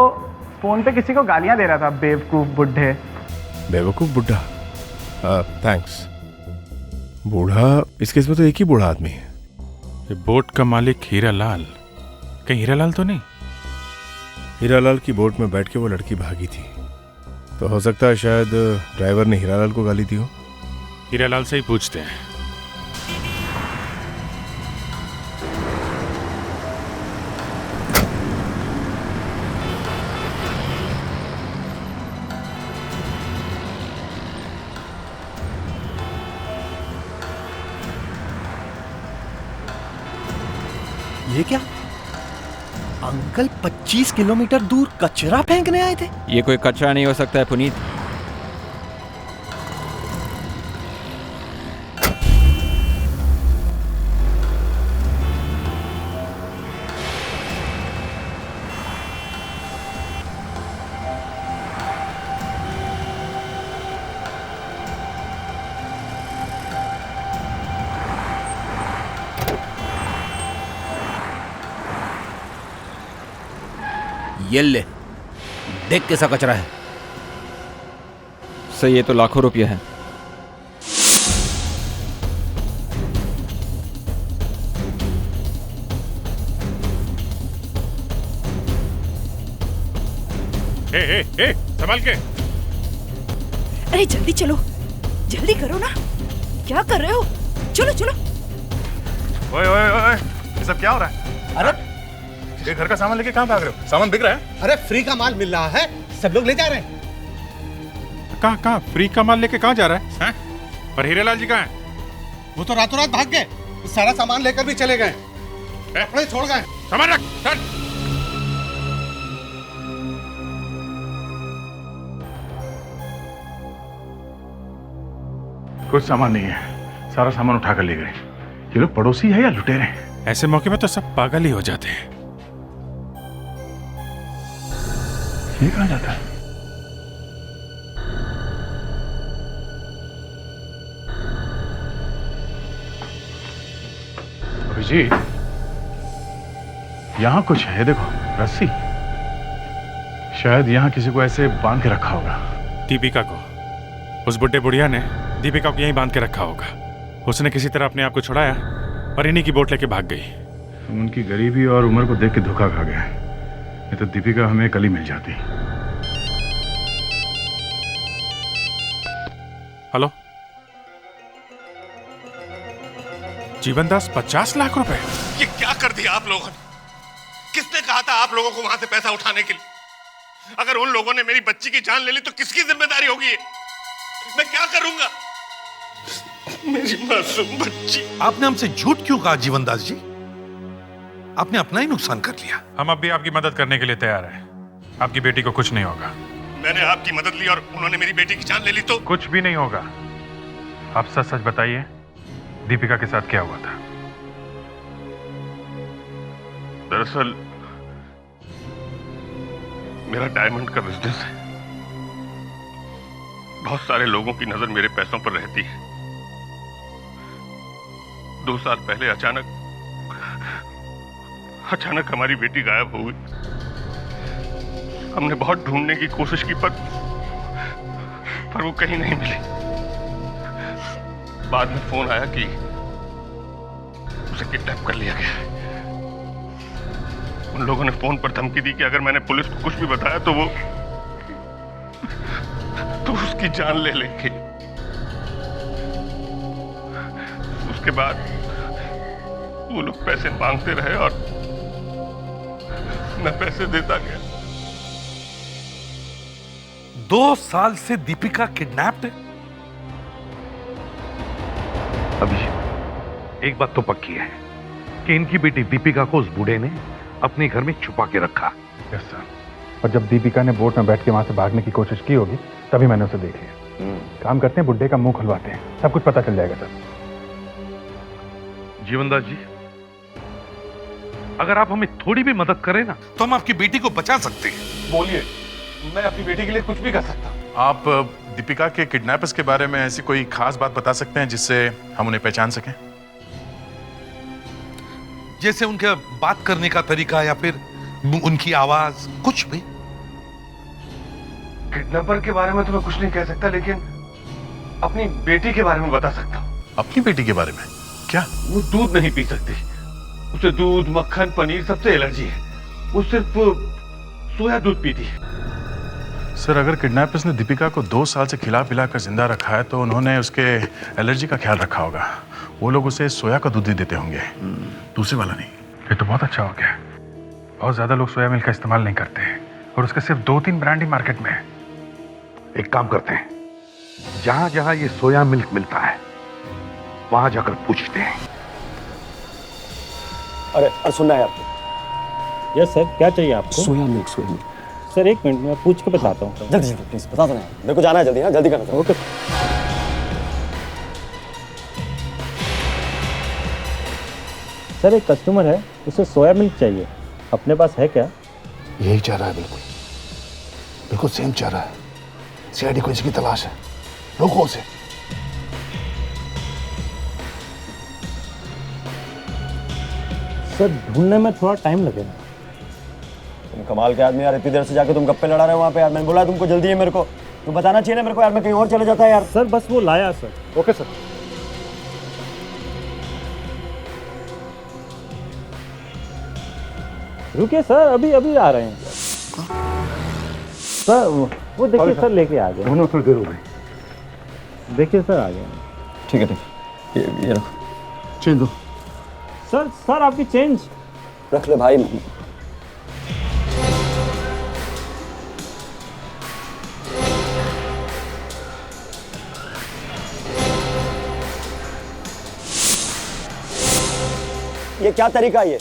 फ़ोन पे किसी को गालियाँ दे रहा था, बेवकूफ़ बुढ़े। बेवकूफ़ बुढ़ा? थैंक्स। बूढ़ा, इस केस में तो एक ही बूढ़ा आदमी है। ये बोट का मालिक हीरालाल, कहीं हीरालाल तो नहीं? हीरालाल की बोट में बैठ के वो लड़की भागी थी, तो हो सकता है शायद ड्राइवर ने हीरालाल को गाली दी हो। हीरालाल से ही पूछते हैं। ये क्या? अंकल 25 किलोमीटर दूर कचरा फेंकने आए थे? ये कोई कचरा नहीं हो सकता है पुनीत। ये ले, देख कैसा कचरा है। सही, ये तो लाखों रुपये है। संभाल के। अरे जल्दी चलो, जल्दी करो ना, क्या कर रहे हो? चलो चलो। ओए ओए ओए, ये सब क्या हो रहा है? अरे ये घर का सामान लेके कहाँ भाग रहे हो? सामान बिक रहा है? अरे फ्री का माल मिल रहा है, सब लोग ले जा रहे हैं। कहाँ फ्री का माल लेके कहाँ जा रहा है? हैं? और हीरेलाल जी कहाँ हैं? वो तो रातों रात भाग गए, सारा सामान लेकर भी चले गए, कपड़े छोड़ गए। सामान रख, चल। कुछ सामान नहीं है, सारा सामान उठा कर ले गए। ये लोग पड़ोसी है या लुटेरे हैं? ऐसे मौके पे तो सब पागल ही हो जाते हैं। ये कहाँ जाता है? अभिजीत, यहां कुछ है, देखो रस्सी। शायद यहां किसी को ऐसे बांध के रखा होगा। दीपिका को, उस बुढ़े बुढ़िया ने दीपिका को यहीं बांध के रखा होगा। उसने किसी तरह अपने आप को छुड़ाया और इन्हीं की बोट लेके भाग गई। हम उनकी गरीबी और उम्र को देख के धोखा खा गए, नहीं तो दीपिका हमें कल ही मिल जाती। हेलो, जीवन दास, 50 लाख रुपए? ये क्या कर दिया आप लोगों ने? किसने कहा था आप लोगों को वहां से पैसा उठाने के लिए? अगर उन लोगों ने मेरी बच्ची की जान ले ली तो किसकी जिम्मेदारी होगी ये? मैं क्या करूंगा? मेरी मासूम बच्ची। आपने हमसे झूठ क्यों कहा जीवनदास जी? आपने अपना ही नुकसान कर लिया। हम अब भी आपकी मदद करने के लिए तैयार हैं। आपकी बेटी को कुछ नहीं होगा। मैंने आपकी मदद ली और उन्होंने मेरी बेटी की जान ले ली तो? कुछ भी नहीं होगा। आप सच सच बताइए, दीपिका के साथ क्या हुआ था? दरअसल मेरा डायमंड का बिजनेस है। बहुत सारे लोगों की नजर मेरे पैसों पर रहती है। 2 साल पहले अचानक हमारी बेटी गायब हो गई। हमने बहुत ढूंढने की कोशिश की पर वो कहीं नहीं मिली। बाद में फोन आया कि उसे किडनैप कर लिया गया है। उन लोगों ने फोन पर धमकी दी कि अगर मैंने पुलिस को कुछ भी बताया तो उसकी जान ले लेंगे। उसके बाद वो लोग पैसे मांगते रहे और मैं पैसे देता गया। 2 साल से दीपिका किडनैप्ड है। एक बात तो पक्की है कि इनकी बेटी दीपिका को उस बूढ़े ने अपने घर में छुपा के रखा। Yes sir. और जब दीपिका ने बोट में बैठ के वहां से भागने की कोशिश की होगी तभी मैंने उसे देख लिया। काम करते हैं, बुड्ढे का मुंह खुलवाते हैं, सब कुछ पता चल जाएगा सर। जीवनदास जी, अगर आप हमें थोड़ी भी मदद करें ना तो हम आपकी बेटी को बचा सकते हैं। बोलिए, मैं अपनी बेटी के लिए कुछ भी कर सकता हूँ। आप दीपिका के किडनैपर्स के बारे में ऐसी कोई खास बात बता सकते हैं जिससे हम उन्हें पहचान सकें? जैसे उनका बात करने का तरीका या फिर उनकी आवाज, कुछ भी। किडनैपर के बारे में तो मैं कुछ नहीं कह सकता, लेकिन अपनी बेटी के बारे में बता सकता हूँ। अपनी बेटी के बारे में क्या? वो दूध नहीं पी सकती, उसे दूध, मक्खन, पनीर सबसे एलर्जी है। वो सिर्फ सोया दूध पीती है। सर, अगर किडनैपर्स ने दीपिका को 2 साल से खिला पिला कर जिंदा रखा है तो उन्होंने उसके एलर्जी का ख्याल रखा होगा। वो लोग उसे सोया का दूध ही देते होंगे, दूसरे वाला नहीं। ये तो बहुत अच्छा हो गया। बहुत ज्यादा लोग सोया मिल्क का इस्तेमाल नहीं करते हैं और उसके सिर्फ 2-3 ब्रांड ही मार्केट में है। एक काम करते हैं, जहां जहां ये सोया मिल्क मिलता है वहां जाकर पूछते हैं। अरे सुनना है आपको? यस सर, क्या चाहिए आपको? Soya milk, soya milk. Sir 1 minute में पूछ के बताता हूँ। जल्दी जल्दी प्लीज बता दो ना, मेरे को जाना है जल्दी। हाँ जल्दी करना। ओके। सर एक कस्टमर है, उसे सोया मिल्क चाहिए, अपने पास है क्या? यही चाह रहा है, बिल्कुल बिल्कुल सेम चाह रहा है। सीआईडी को इसकी तलाश है, रोको उसे। सर ढूंढने में थोड़ा टाइम लगेगा। तुम कमाल के आदमी यार, इतनी देर से जाके तुम गप्पे लड़ा रहे हो वहाँ पे यार। मैंने बोला तुमको जल्दी है, मेरे को तुम बताना चाहिए ना मेरे को यार, मैं कहीं और चले जाता है यार। सर बस वो लाया सर। Okay sir. रुकिए सर, अभी अभी आ रहे हैं सर। वो देखिए सर, लेके आ गए। थोड़ी देर हो गई। देखिए सर, आ गए। ठीक है ठीक है, ये रखो, चेंज दो। सर आपकी चेंज रख ले भाई। ये क्या तरीका है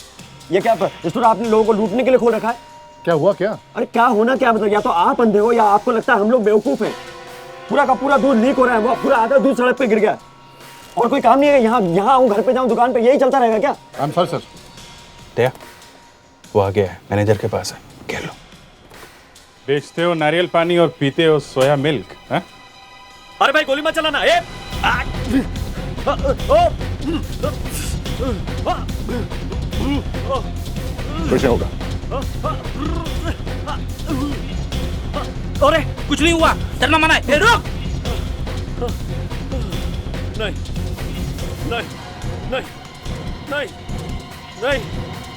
ये क्या रेस्टोरेंट आपने लोगों को लूटने के लिए खोल रखा है? क्या हुआ क्या? अरे क्या होना क्या, मतलब या तो आप अंधे हो या आपको लगता है हम लोग बेवकूफ हैं। पूरा का पूरा दूध लीक हो रहा है, वो पूरा आधा दूध सड़क पे गिर गया और कोई काम नहीं है। यहाँ आऊँ, घर पे जाऊँ, दुकान पे, यही चलता रहेगा क्या? I am sorry sir. Daya, वो आ गया है, मैनेजर के पास है, कह लो। बेचते हो नारियल पानी और पीते हो सोया मिल्क, हैं? अरे भाई गोली मत चलाना। कैसे होगा? अरे कुछ नहीं हुआ, डरना मना है। रुक। नहीं नहीं नहीं नहीं नहीं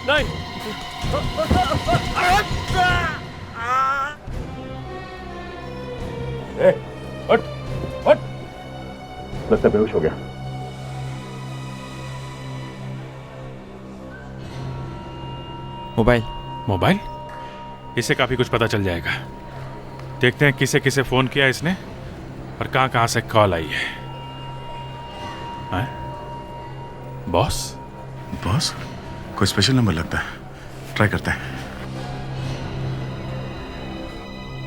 नहीं। हट हट। लगता है बेहोश हो गया। मोबाइल? इसे काफी कुछ पता चल जाएगा। देखते हैं किसे किसे फोन किया इसने और कहां कहां से कॉल आई है। बॉस? बॉस? कोई स्पेशल नंबर लगता है, ट्राई करते हैं।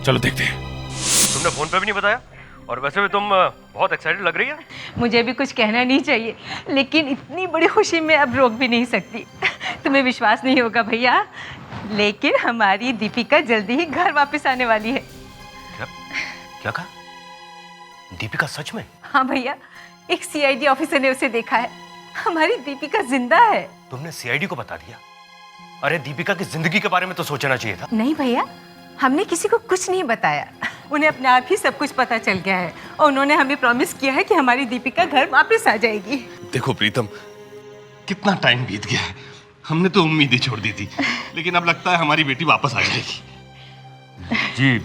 चलो देखते हैं। तुमने फोन पे भी नहीं बताया, और वैसे भी तुम बहुत एक्साइटेड लग रही है। मुझे भी कुछ कहना नहीं चाहिए, लेकिन इतनी बड़ी खुशी में अब रोक भी नहीं सकती। तुम्हें विश्वास नहीं होगा भैया, लेकिन हमारी दीपिका जल्दी ही घर वापस आने वाली है। क्या कहा? दीपिका सच में? हाँ भैया, एक सीआईडी ऑफिसर ने उसे देखा है। हमारी दीपिका जिंदा है। तुमने सीआईडी को बता दिया? अरे दीपिका की जिंदगी के बारे में तो सोचना चाहिए था। नहीं भैया, हमने किसी को कुछ नहीं बताया। उन्हें अपने आप ही सब कुछ पता चल गया है और उन्होंने हमें प्रॉमिस किया है कि हमारी दीपिका घर वापस आ जाएगी। देखो प्रीतम, कितना टाइम बीत गया है, हमने तो उम्मीद ही छोड़ दी थी, लेकिन अब लगता है हमारी बेटी वापस आ जाएगी। जी,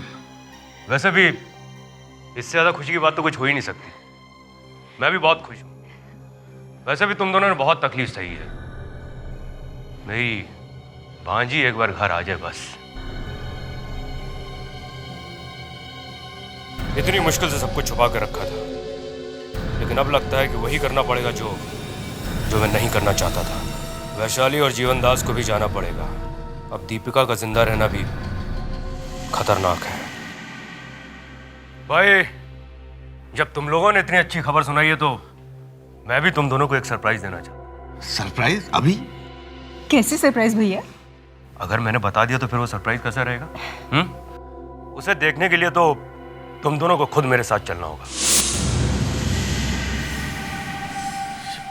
वैसे भी इससे ज्यादा खुशी की बात तो कुछ हो ही नहीं सकती। मैं भी बहुत खुश हूँ। वैसे भी तुम दोनों ने बहुत तकलीफ सही है। मेरी भांजी एक बार घर आ जाए बस। इतनी मुश्किल से सब कुछ छुपा कर रखा था, लेकिन अब लगता है कि वही करना पड़ेगा जो जो मैं नहीं करना चाहता था। वैशाली और जीवन दास को भी जाना पड़ेगा। अब दीपिका का जिंदा रहना भी खतरनाक है। भाई, जब तुम लोगों ने इतनी अच्छी खबर सुनाई है तो मैं भी तुम दोनों को एक सरप्राइज देना चाहता हूं। सरप्राइज? अभी? कैसे सरप्राइज भैया? अगर मैंने बता दिया तो फिर वो सरप्राइज कैसा रहेगा? उसे देखने के लिए तो तुम दोनों को खुद मेरे साथ चलना होगा।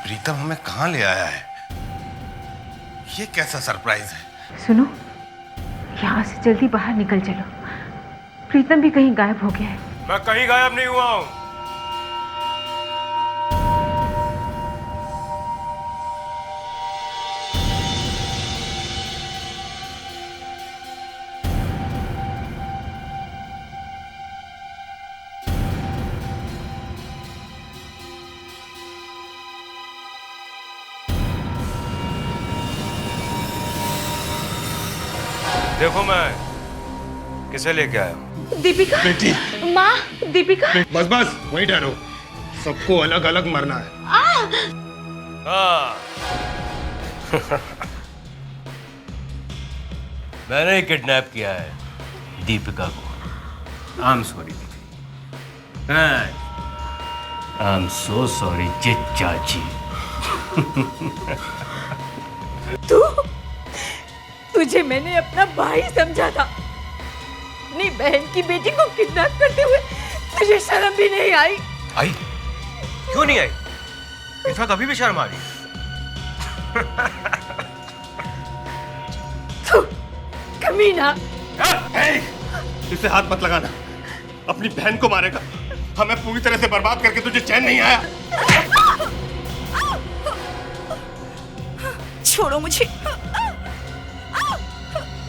प्रीतम हमें कहां ले आया है? ये कैसा सरप्राइज है? सुनो, यहाँ से जल्दी बाहर निकल चलो। प्रीतम भी कहीं गायब हो गया है। मैं कहीं गायब नहीं हुआ हूं। देखो मैं किसे लेके आया हूं। दीपिका। बेटी। माँ, दीपिका। बस बस वहीं ठहरो, सबको अलग अलग मरना है। हाँ। मैंने ही किडनैप किया है दीपिका को। आई एम सॉरी दीदी। आई एम सो सॉरी चाची। तुझे मैंने अपना भाई समझा था। अपनी बहन की बेटी को किडनैप करते हुए तुझे शर्म भी नहीं आई? आई? क्यों नहीं आई? इस वक्त अभी भी शर्म आ रही। कमीना। इसे हाथ मत लगाना, अपनी बहन को मारेगा। हमें पूरी तरह से बर्बाद करके तुझे चैन नहीं आया। छोड़ो मुझे।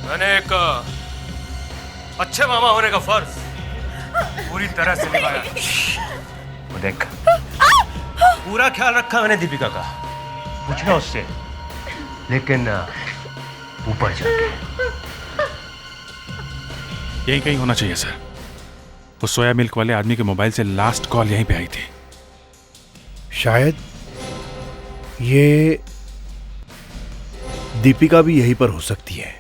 मैंने एक अच्छे मामा होने का फर्ज पूरी तरह से निभाया। वो देख, पूरा ख्याल रखा मैंने दीपिका का। पूछना उससे, लेकिन ऊपर जाके। यही कहीं होना चाहिए सर। वो सोया मिल्क वाले आदमी के मोबाइल से लास्ट कॉल यहीं पे आई थी। शायद ये दीपिका भी यहीं पर हो सकती है।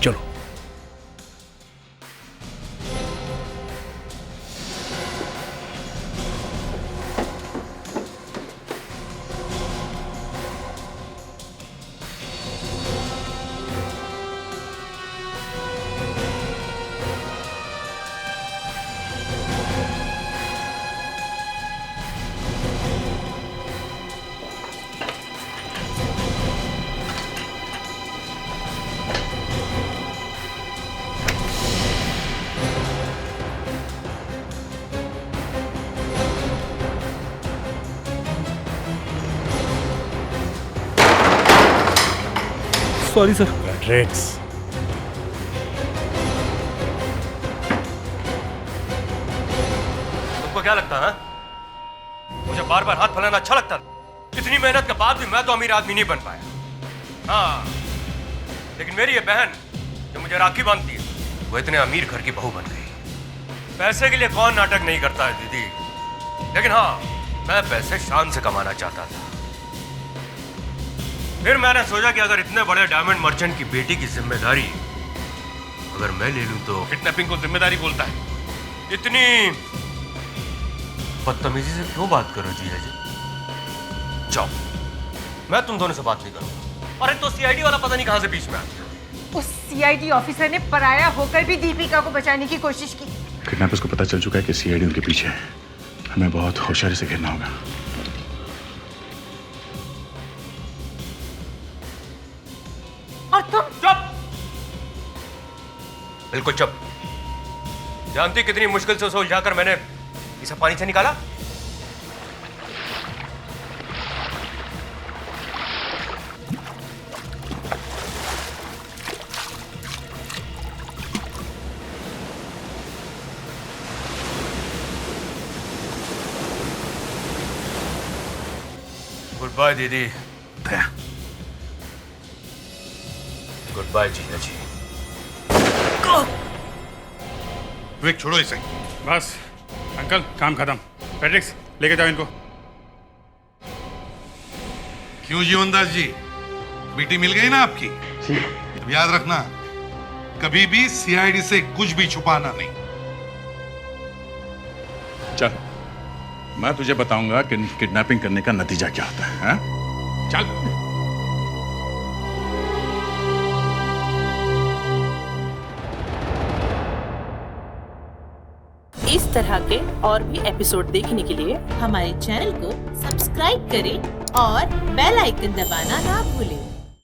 चलो। Sorry sir. रेड्स। तुमको क्या लगता है? मुझे बार बार हाथ फैलाना अच्छा लगता था। इतनी मेहनत के बाद भी मैं तो अमीर आदमी नहीं बन पाया। हाँ, लेकिन मेरी ये बहन जो मुझे राखी बांधती है, वो इतने अमीर घर की बहू बन गई। पैसे के लिए कौन नाटक नहीं करता है दीदी? लेकिन हाँ, मैं पैसे शान से कमाना चाहता था। फिर मैंने सोचा कि अगर इतने बड़े डायमंड मर्चेंट की बेटी की जिम्मेदारी अगर मैं ले लूं तो। किडनैपिंग को जिम्मेदारी बोलता है? इतनी बदतमीजी से क्यों बात करो जीजा जी? जाओ, मैं तुम दोनों से बात नहीं करूंगा। अरे तो सीआईडी वाला पता नहीं कहां से बीच में आ गया। उस सीआईडी ऑफिसर ने पराया होकर भी दीपिका को बचाने की कोशिश की। किडनैपर्स को पता चल चुका है कि सीआईडी उनके पीछे है। हमें बहुत होशियारी से घेरना होगा। और तुम? चुप! बिल्कुल चुप। जानती कितनी मुश्किल से उसे उलझाकर मैंने इसे पानी से निकाला? गुड बाय दीदी। गुड बाय जीजा जी। विवेक, छोड़ो इसे। बस अंकल, काम खत्म। पेट्रिक्स, लेके जाओ इनको। क्यों जीवनदास जी, बेटी मिल गई ना आपकी? अब याद रखना, कभी भी सीआईडी से कुछ भी छुपाना नहीं। चल, मैं तुझे बताऊंगा कि किडनैपिंग करने का नतीजा क्या होता है, हाँ? चल। इस तरह के और भी एपिसोड देखने के लिए हमारे चैनल को सब्सक्राइब करें और बेल आइकन दबाना ना भूलें।